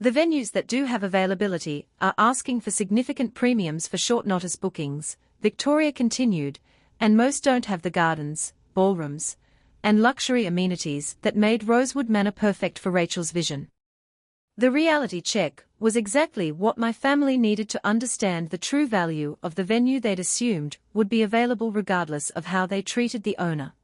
Speaker 1: The venues that do have availability are asking for significant premiums for short-notice bookings, Victoria continued, and most don't have the gardens, ballrooms, and luxury amenities that made Rosewood Manor perfect for Rachel's vision. The reality check was exactly what my family needed to understand the true value of the venue they'd assumed would be available regardless of how they treated the owner.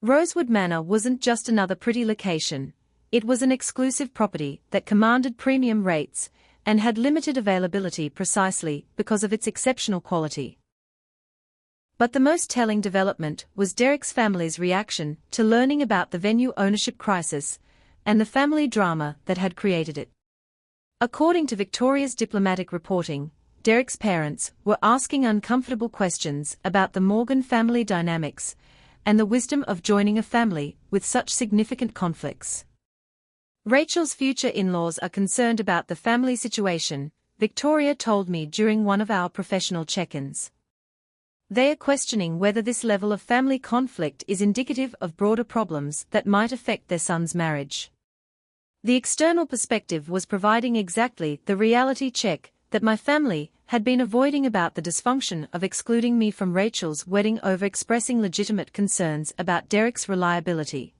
Speaker 1: Rosewood Manor wasn't just another pretty location, it was an exclusive property that commanded premium rates and had limited availability precisely because of its exceptional quality. But the most telling development was Derek's family's reaction to learning about the venue ownership crisis and the family drama that had created it. According to Victoria's diplomatic reporting, Derek's parents were asking uncomfortable questions about the Morgan family dynamics and the wisdom of joining a family with such significant conflicts. Rachel's future in-laws are concerned about the family situation, Victoria told me during one of our professional check-ins. They are questioning whether this level of family conflict is indicative of broader problems that might affect their son's marriage. The external perspective was providing exactly the reality check that my family had been avoiding about the dysfunction of excluding me from Rachel's wedding over expressing legitimate concerns about Derek's reliability.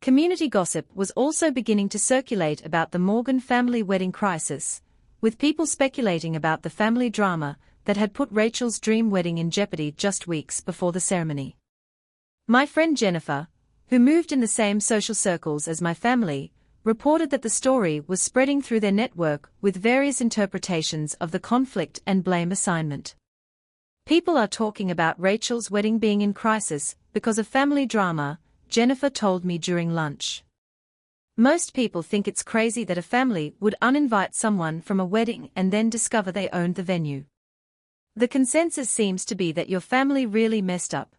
Speaker 1: Community gossip was also beginning to circulate about the Morgan family wedding crisis, with people speculating about the family drama that had put Rachel's dream wedding in jeopardy just weeks before the ceremony. My friend Jennifer, who moved in the same social circles as my family, reported that the story was spreading through their network with various interpretations of the conflict and blame assignment. People are talking about Rachel's wedding being in crisis because of family drama, Jennifer told me during lunch. Most people think it's crazy that a family would uninvite someone from a wedding and then discover they owned the venue. The consensus seems to be that your family really messed up.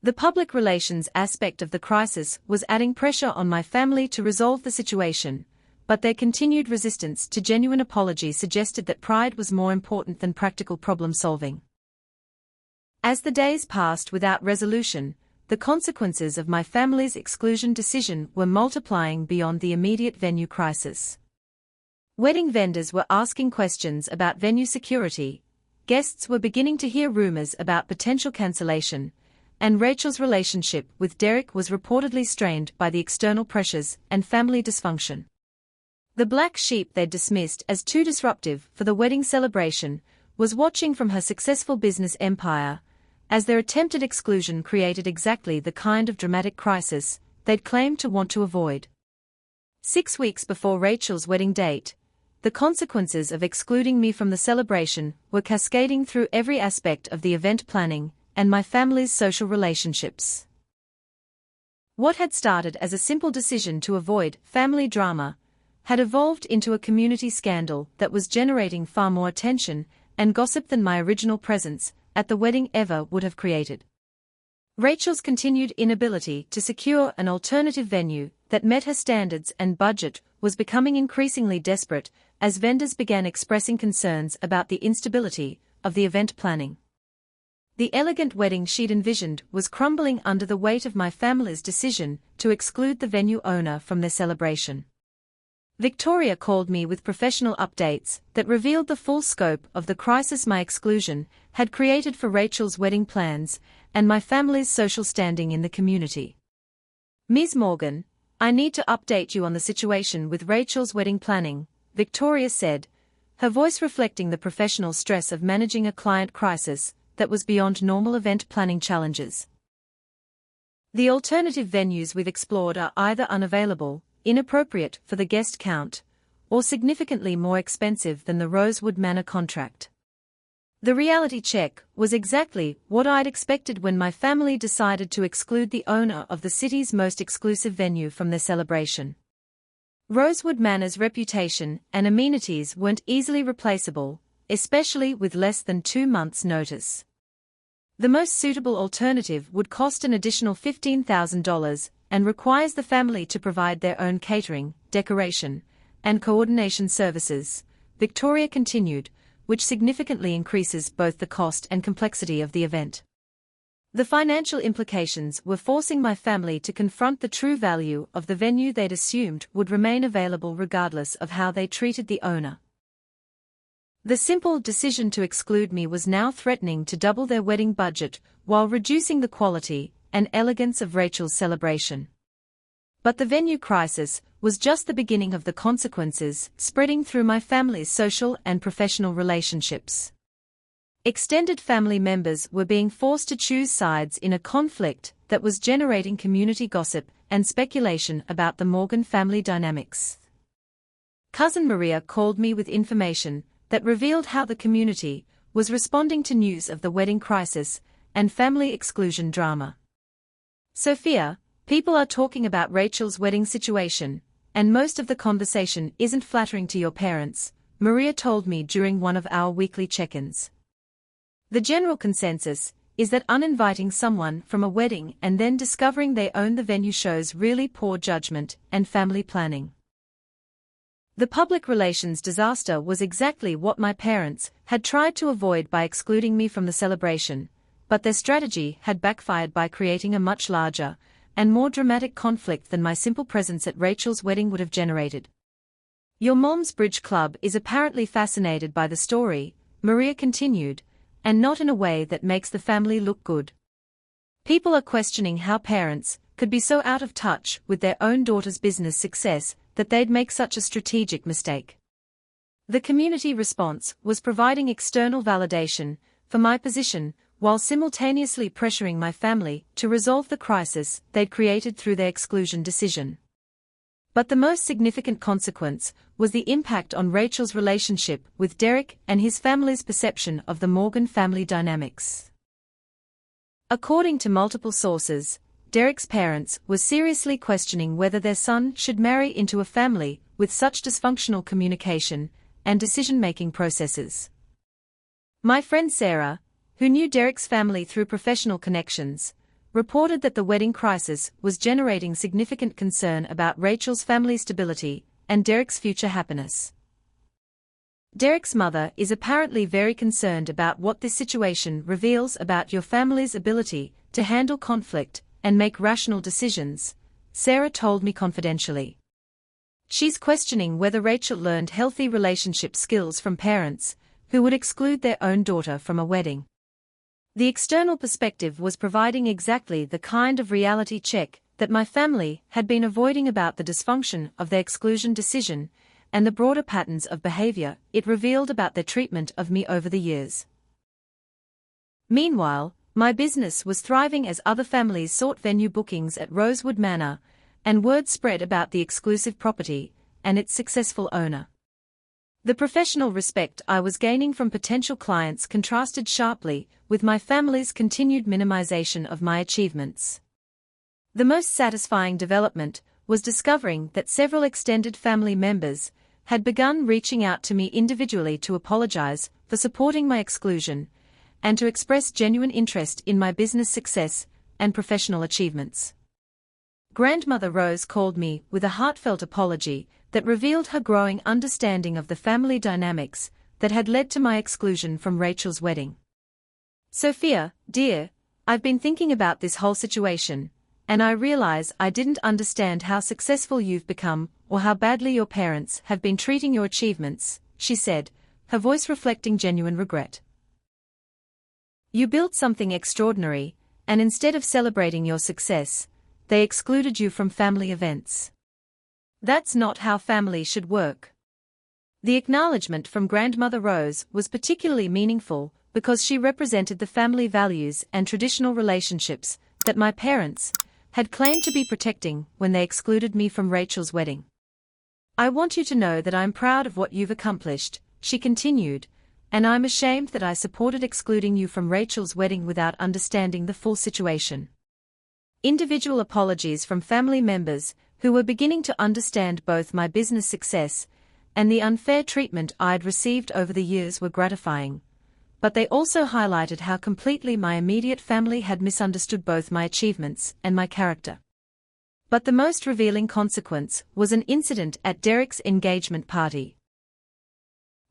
Speaker 1: The public relations aspect of the crisis was adding pressure on my family to resolve the situation, but their continued resistance to genuine apology suggested that pride was more important than practical problem solving. As the days passed without resolution, the consequences of my family's exclusion decision were multiplying beyond the immediate venue crisis. Wedding vendors were asking questions about venue security, guests were beginning to hear rumors about potential cancellation, and Rachel's relationship with Derek was reportedly strained by the external pressures and family dysfunction. The black sheep they'd dismissed as too disruptive for the wedding celebration was watching from her successful business empire, as their attempted exclusion created exactly the kind of dramatic crisis they'd claimed to want to avoid. 6 weeks before Rachel's wedding date, the consequences of excluding me from the celebration were cascading through every aspect of the event planning and my family's social relationships. What had started as a simple decision to avoid family drama had evolved into a community scandal that was generating far more attention and gossip than my original presence at the wedding ever would have created. Rachel's continued inability to secure an alternative venue that met her standards and budget was becoming increasingly desperate as vendors began expressing concerns about the instability of the event planning. The elegant wedding she'd envisioned was crumbling under the weight of my family's decision to exclude the venue owner from their celebration. Victoria called me with professional updates that revealed the full scope of the crisis my exclusion had created for Rachel's wedding plans and my family's social standing in the community. "Ms. Morgan, I need to update you on the situation with Rachel's wedding planning," Victoria said, her voice reflecting the professional stress of managing a client crisis that was beyond normal event planning challenges. "The alternative venues we've explored are either unavailable, inappropriate for the guest count, or significantly more expensive than the Rosewood Manor contract." The reality check was exactly what I'd expected when my family decided to exclude the owner of the city's most exclusive venue from their celebration. Rosewood Manor's reputation and amenities weren't easily replaceable, especially with less than 2 months' notice. The most suitable alternative would cost an additional $15,000 and requires the family to provide their own catering, decoration, and coordination services, Victoria continued, which significantly increases both the cost and complexity of the event. The financial implications were forcing my family to confront the true value of the venue they'd assumed would remain available regardless of how they treated the owner. The simple decision to exclude me was now threatening to double their wedding budget while reducing the quality and elegance of Rachel's celebration. But the venue crisis was just the beginning of the consequences spreading through my family's social and professional relationships. Extended family members were being forced to choose sides in a conflict that was generating community gossip and speculation about the Morgan family dynamics. Cousin Maria called me with information that revealed how the community was responding to news of the wedding crisis and family exclusion drama. "Sophia, people are talking about Rachel's wedding situation, and most of the conversation isn't flattering to your parents," Maria told me during one of our weekly check-ins. "The general consensus is that uninviting someone from a wedding and then discovering they own the venue shows really poor judgment and family planning." The public relations disaster was exactly what my parents had tried to avoid by excluding me from the celebration, but their strategy had backfired by creating a much larger and more dramatic conflict than my simple presence at Rachel's wedding would have generated. "Your mom's bridge club is apparently fascinated by the story," Maria continued, "and not in a way that makes the family look good. People are questioning how parents could be so out of touch with their own daughter's business success that they'd make such a strategic mistake." The community response was providing external validation for my position while simultaneously pressuring my family to resolve the crisis they'd created through their exclusion decision. But the most significant consequence was the impact on Rachel's relationship with Derek and his family's perception of the Morgan family dynamics. According to multiple sources, Derek's parents were seriously questioning whether their son should marry into a family with such dysfunctional communication and decision-making processes. My friend Sarah, who knew Derek's family through professional connections, reported that the wedding crisis was generating significant concern about Rachel's family stability and Derek's future happiness. "Derek's mother is apparently very concerned about what this situation reveals about your family's ability to handle conflict and make rational decisions," Sarah told me confidentially. "She's questioning whether Rachel learned healthy relationship skills from parents who would exclude their own daughter from a wedding." The external perspective was providing exactly the kind of reality check that my family had been avoiding about the dysfunction of their exclusion decision and the broader patterns of behavior it revealed about their treatment of me over the years. Meanwhile, my business was thriving as other families sought venue bookings at Rosewood Manor, and word spread about the exclusive property and its successful owner. The professional respect I was gaining from potential clients contrasted sharply with my family's continued minimization of my achievements. The most satisfying development was discovering that several extended family members had begun reaching out to me individually to apologize for supporting my exclusion and to express genuine interest in my business success and professional achievements. Grandmother Rose called me with a heartfelt apology that revealed her growing understanding of the family dynamics that had led to my exclusion from Rachel's wedding. "Sophia, dear, I've been thinking about this whole situation, and I realize I didn't understand how successful you've become or how badly your parents have been treating your achievements," she said, her voice reflecting genuine regret. "You built something extraordinary, and instead of celebrating your success, they excluded you from family events. That's not how family should work." The acknowledgement from Grandmother Rose was particularly meaningful because she represented the family values and traditional relationships that my parents had claimed to be protecting when they excluded me from Rachel's wedding. "I want you to know that I'm proud of what you've accomplished," she continued, "and I'm ashamed that I supported excluding you from Rachel's wedding without understanding the full situation." Individual apologies from family members who were beginning to understand both my business success and the unfair treatment I'd received over the years were gratifying, but they also highlighted how completely my immediate family had misunderstood both my achievements and my character. But the most revealing consequence was an incident at Derek's engagement party.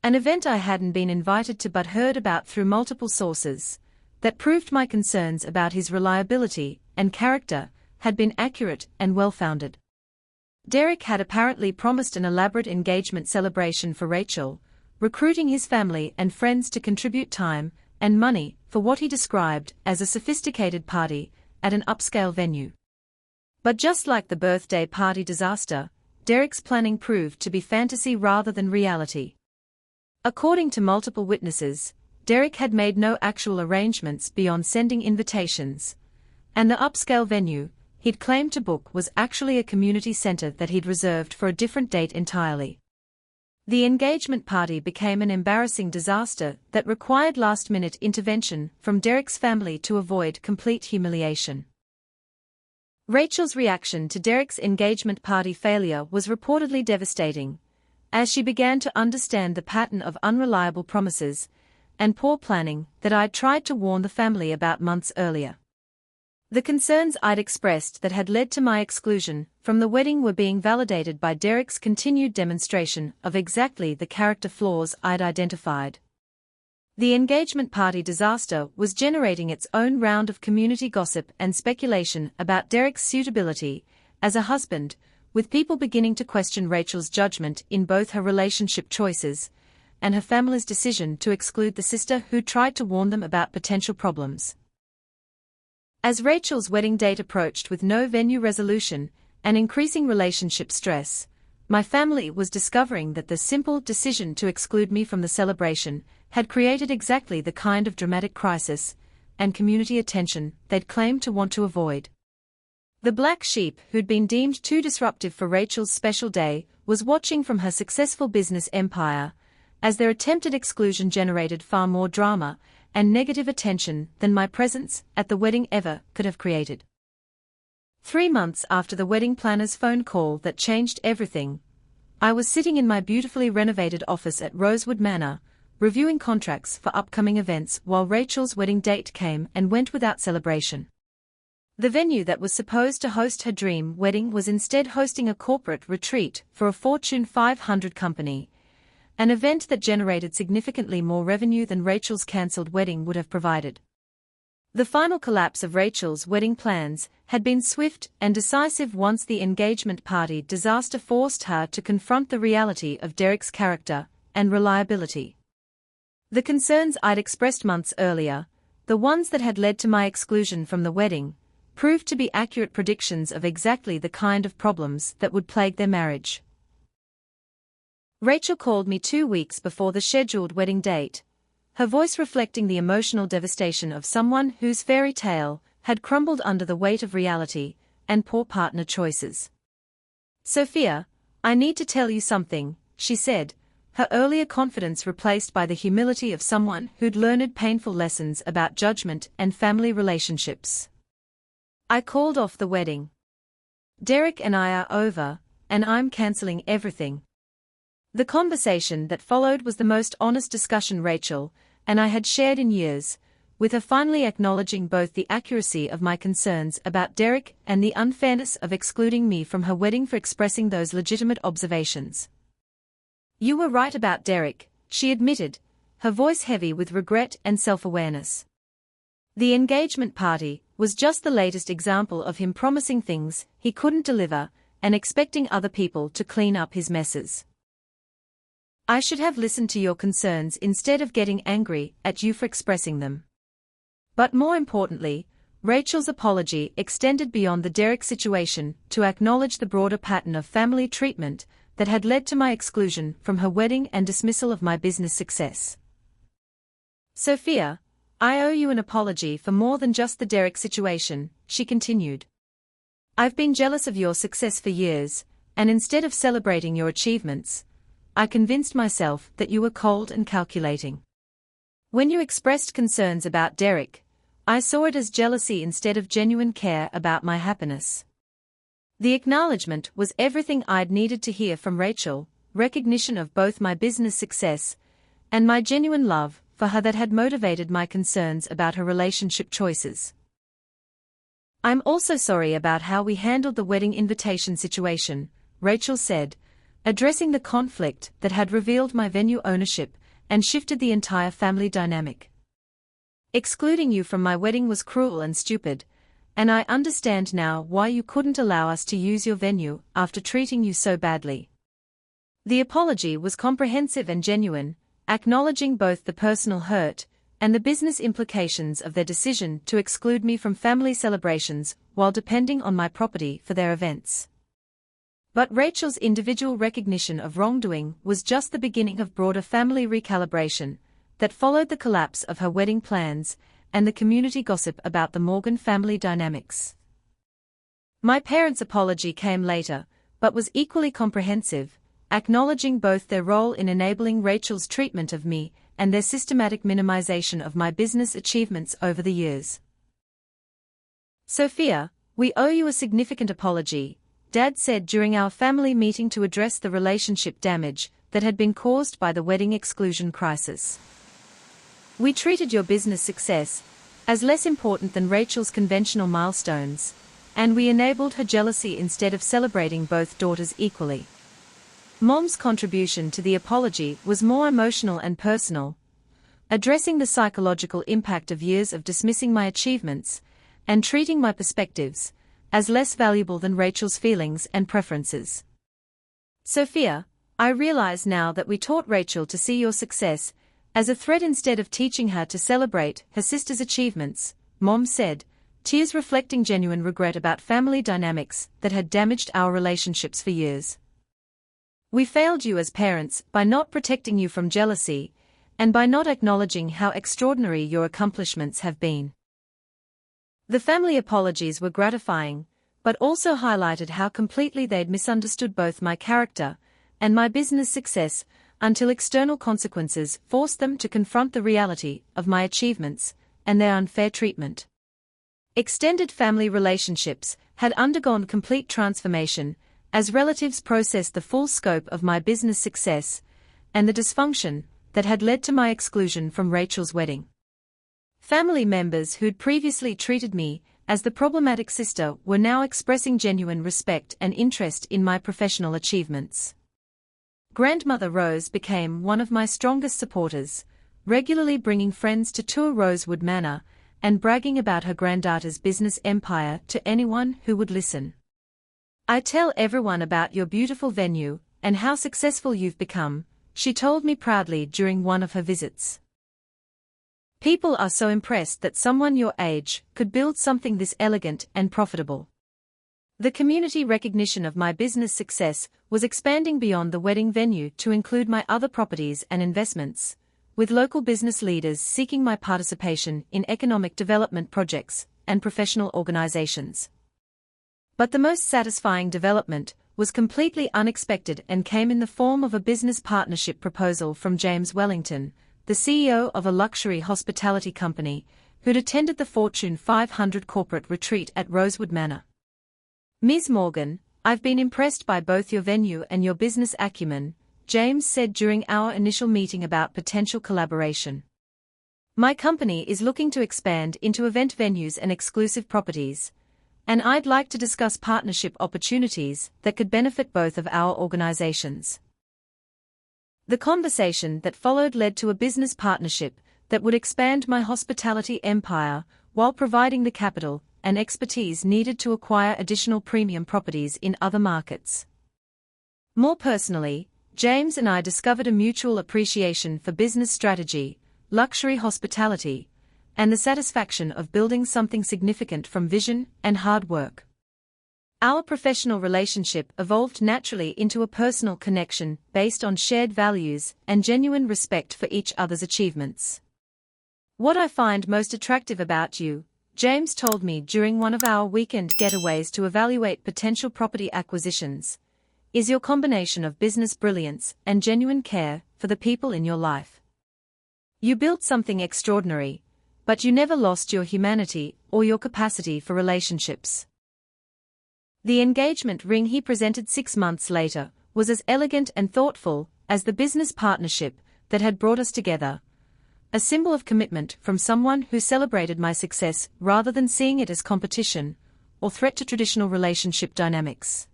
Speaker 1: An event I hadn't been invited to but heard about through multiple sources, that proved my concerns about his reliability and character had been accurate and well-founded. Derek had apparently promised an elaborate engagement celebration for Rachel, recruiting his family and friends to contribute time and money for what he described as a sophisticated party at an upscale venue. But just like the birthday party disaster, Derek's planning proved to be fantasy rather than reality. According to multiple witnesses, Derek had made no actual arrangements beyond sending invitations, and the upscale venue he'd claimed to book was actually a community center that he'd reserved for a different date entirely. The engagement party became an embarrassing disaster that required last-minute intervention from Derek's family to avoid complete humiliation. Rachel's reaction to Derek's engagement party failure was reportedly devastating, as she began to understand the pattern of unreliable promises and poor planning that I'd tried to warn the family about months earlier. The concerns I'd expressed that had led to my exclusion from the wedding were being validated by Derek's continued demonstration of exactly the character flaws I'd identified. The engagement party disaster was generating its own round of community gossip and speculation about Derek's suitability as a husband, with people beginning to question Rachel's judgment in both her relationship choices and her family's decision to exclude the sister who tried to warn them about potential problems. As Rachel's wedding date approached with no venue resolution and increasing relationship stress, my family was discovering that the simple decision to exclude me from the celebration had created exactly the kind of dramatic crisis and community attention they'd claimed to want to avoid. The black sheep who'd been deemed too disruptive for Rachel's special day was watching from her successful business empire, as their attempted exclusion generated far more drama and negative attention than my presence at the wedding ever could have created. 3 months after the wedding planner's phone call that changed everything, I was sitting in my beautifully renovated office at Rosewood Manor, reviewing contracts for upcoming events while Rachel's wedding date came and went without celebration. The venue that was supposed to host her dream wedding was instead hosting a corporate retreat for a Fortune 500 company, an event that generated significantly more revenue than Rachel's cancelled wedding would have provided. The final collapse of Rachel's wedding plans had been swift and decisive once the engagement party disaster forced her to confront the reality of Derek's character and reliability. The concerns I'd expressed months earlier, the ones that had led to my exclusion from the wedding, proved to be accurate predictions of exactly the kind of problems that would plague their marriage. Rachel called me 2 weeks before the scheduled wedding date, her voice reflecting the emotional devastation of someone whose fairy tale had crumbled under the weight of reality and poor partner choices. "Sophia, I need to tell you something," she said, her earlier confidence replaced by the humility of someone who'd learned painful lessons about judgment and family relationships. "I called off the wedding. Derek and I are over, and I'm cancelling everything." The conversation that followed was the most honest discussion Rachel and I had shared in years, with her finally acknowledging both the accuracy of my concerns about Derek and the unfairness of excluding me from her wedding for expressing those legitimate observations. "You were right about Derek," she admitted, her voice heavy with regret and self-awareness. "The engagement party was just the latest example of him promising things he couldn't deliver and expecting other people to clean up his messes. I should have listened to your concerns instead of getting angry at you for expressing them. But more importantly, Rachel's apology extended beyond the Derek situation to acknowledge the broader pattern of family treatment that had led to my exclusion from her wedding and dismissal of my business success. Sophia, I owe you an apology for more than just the Derek situation, she continued. I've been jealous of your success for years, and instead of celebrating your achievements, I convinced myself that you were cold and calculating. When you expressed concerns about Derek, I saw it as jealousy instead of genuine care about my happiness. The acknowledgement was everything I'd needed to hear from Rachel, recognition of both my business success and my genuine love for her that had motivated my concerns about her relationship choices. I'm also sorry about how we handled the wedding invitation situation, Rachel said, addressing the conflict that had revealed my venue ownership and shifted the entire family dynamic. Excluding you from my wedding was cruel and stupid, and I understand now why you couldn't allow us to use your venue after treating you so badly. The apology was comprehensive and genuine, acknowledging both the personal hurt and the business implications of their decision to exclude me from family celebrations while depending on my property for their events. But Rachel's individual recognition of wrongdoing was just the beginning of broader family recalibration that followed the collapse of her wedding plans and the community gossip about the Morgan family dynamics. My parents' apology came later, but was equally comprehensive, acknowledging both their role in enabling Rachel's treatment of me and their systematic minimization of my business achievements over the years. Sophia, we owe you a significant apology, Dad said during our family meeting to address the relationship damage that had been caused by the wedding exclusion crisis. We treated your business success as less important than Rachel's conventional milestones, and we enabled her jealousy instead of celebrating both daughters equally. Mom's contribution to the apology was more emotional and personal, addressing the psychological impact of years of dismissing my achievements and treating my perspectives as less valuable than Rachel's feelings and preferences. Sophia, I realize now that we taught Rachel to see your success as a threat instead of teaching her to celebrate her sister's achievements, Mom said, tears reflecting genuine regret about family dynamics that had damaged our relationships for years. We failed you as parents by not protecting you from jealousy and by not acknowledging how extraordinary your accomplishments have been. The family apologies were gratifying, but also highlighted how completely they'd misunderstood both my character and my business success until external consequences forced them to confront the reality of my achievements and their unfair treatment. Extended family relationships had undergone complete transformation as relatives processed the full scope of my business success and the dysfunction that had led to my exclusion from Rachel's wedding. Family members who'd previously treated me as the problematic sister were now expressing genuine respect and interest in my professional achievements. Grandmother Rose became one of my strongest supporters, regularly bringing friends to tour Rosewood Manor and bragging about her granddaughter's business empire to anyone who would listen. I tell everyone about your beautiful venue and how successful you've become, she told me proudly during one of her visits. People are so impressed that someone your age could build something this elegant and profitable. The community recognition of my business success was expanding beyond the wedding venue to include my other properties and investments, with local business leaders seeking my participation in economic development projects and professional organizations. But the most satisfying development was completely unexpected and came in the form of a business partnership proposal from James Wellington, the CEO of a luxury hospitality company, who'd attended the Fortune 500 corporate retreat at Rosewood Manor. Ms. Morgan, I've been impressed by both your venue and your business acumen, James said during our initial meeting about potential collaboration. My company is looking to expand into event venues and exclusive properties, and I'd like to discuss partnership opportunities that could benefit both of our organizations. The conversation that followed led to a business partnership that would expand my hospitality empire while providing the capital and expertise needed to acquire additional premium properties in other markets. More personally, James and I discovered a mutual appreciation for business strategy, luxury hospitality, and the satisfaction of building something significant from vision and hard work. Our professional relationship evolved naturally into a personal connection based on shared values and genuine respect for each other's achievements. What I find most attractive about you, James told me during one of our weekend getaways to evaluate potential property acquisitions, is your combination of business brilliance and genuine care for the people in your life. You built something extraordinary, but you never lost your humanity or your capacity for relationships. The engagement ring he presented 6 months later was as elegant and thoughtful as the business partnership that had brought us together, a symbol of commitment from someone who celebrated my success rather than seeing it as competition or threat to traditional relationship dynamics.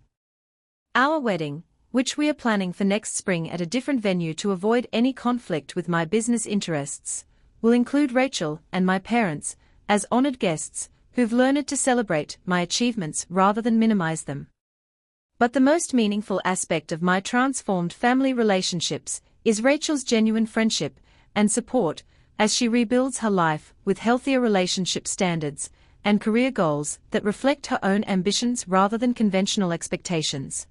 Speaker 1: Our wedding, which we are planning for next spring at a different venue to avoid any conflict with my business interests, will include Rachel and my parents as honored guests who've learned to celebrate my achievements rather than minimize them. But the most meaningful aspect of my transformed family relationships is Rachel's genuine friendship and support as she rebuilds her life with healthier relationship standards and career goals that reflect her own ambitions rather than conventional expectations.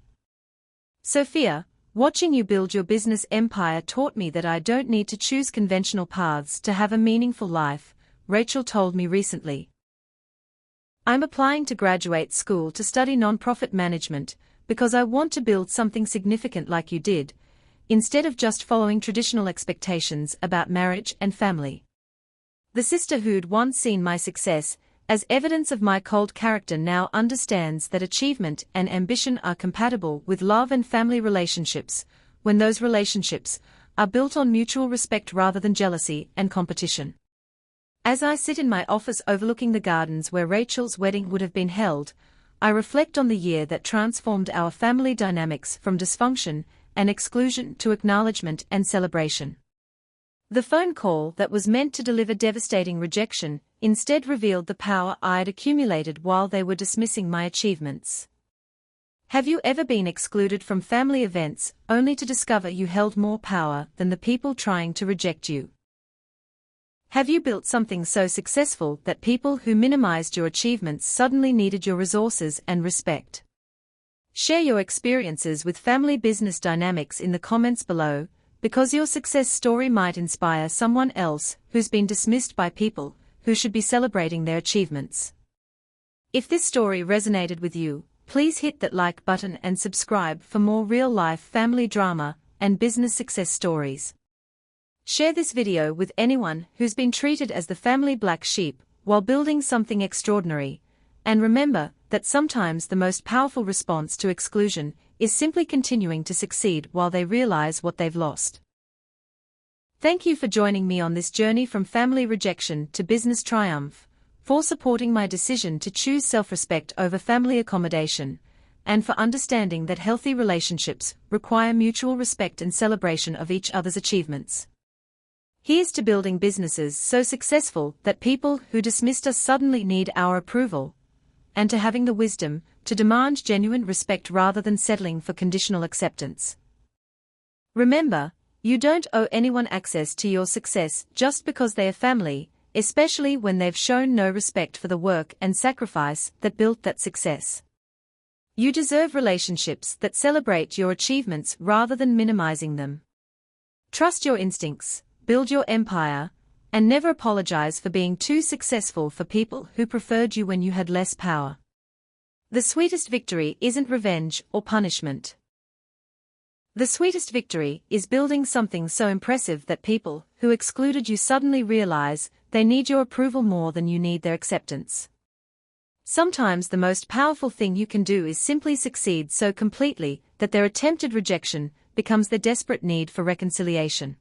Speaker 1: Sophia, watching you build your business empire taught me that I don't need to choose conventional paths to have a meaningful life, Rachel told me recently. I'm applying to graduate school to study nonprofit management because I want to build something significant like you did, instead of just following traditional expectations about marriage and family. The sister who'd once seen my success as evidence of my cold character now understands that achievement and ambition are compatible with love and family relationships, when those relationships are built on mutual respect rather than jealousy and competition. As I sit in my office overlooking the gardens where Rachel's wedding would have been held, I reflect on the year that transformed our family dynamics from dysfunction and exclusion to acknowledgement and celebration. The phone call that was meant to deliver devastating rejection instead revealed the power I'd accumulated while they were dismissing my achievements. Have you ever been excluded from family events only to discover you held more power than the people trying to reject you? Have you built something so successful that people who minimized your achievements suddenly needed your resources and respect? Share your experiences with family business dynamics in the comments below, because your success story might inspire someone else who's been dismissed by people who should be celebrating their achievements. If this story resonated with you, please hit that like button and subscribe for more real-life family drama and business success stories. Share this video with anyone who's been treated as the family black sheep while building something extraordinary, and remember that sometimes the most powerful response to exclusion is simply continuing to succeed while they realize what they've lost. Thank you for joining me on this journey from family rejection to business triumph, for supporting my decision to choose self-respect over family accommodation, and for understanding that healthy relationships require mutual respect and celebration of each other's achievements. Here's to building businesses so successful that people who dismissed us suddenly need our approval, and to having the wisdom to demand genuine respect rather than settling for conditional acceptance. Remember, you don't owe anyone access to your success just because they are family, especially when they've shown no respect for the work and sacrifice that built that success. You deserve relationships that celebrate your achievements rather than minimizing them. Trust your instincts, build your empire, and never apologize for being too successful for people who preferred you when you had less power. The sweetest victory isn't revenge or punishment. The sweetest victory is building something so impressive that people who excluded you suddenly realize they need your approval more than you need their acceptance. Sometimes the most powerful thing you can do is simply succeed so completely that their attempted rejection becomes their desperate need for reconciliation.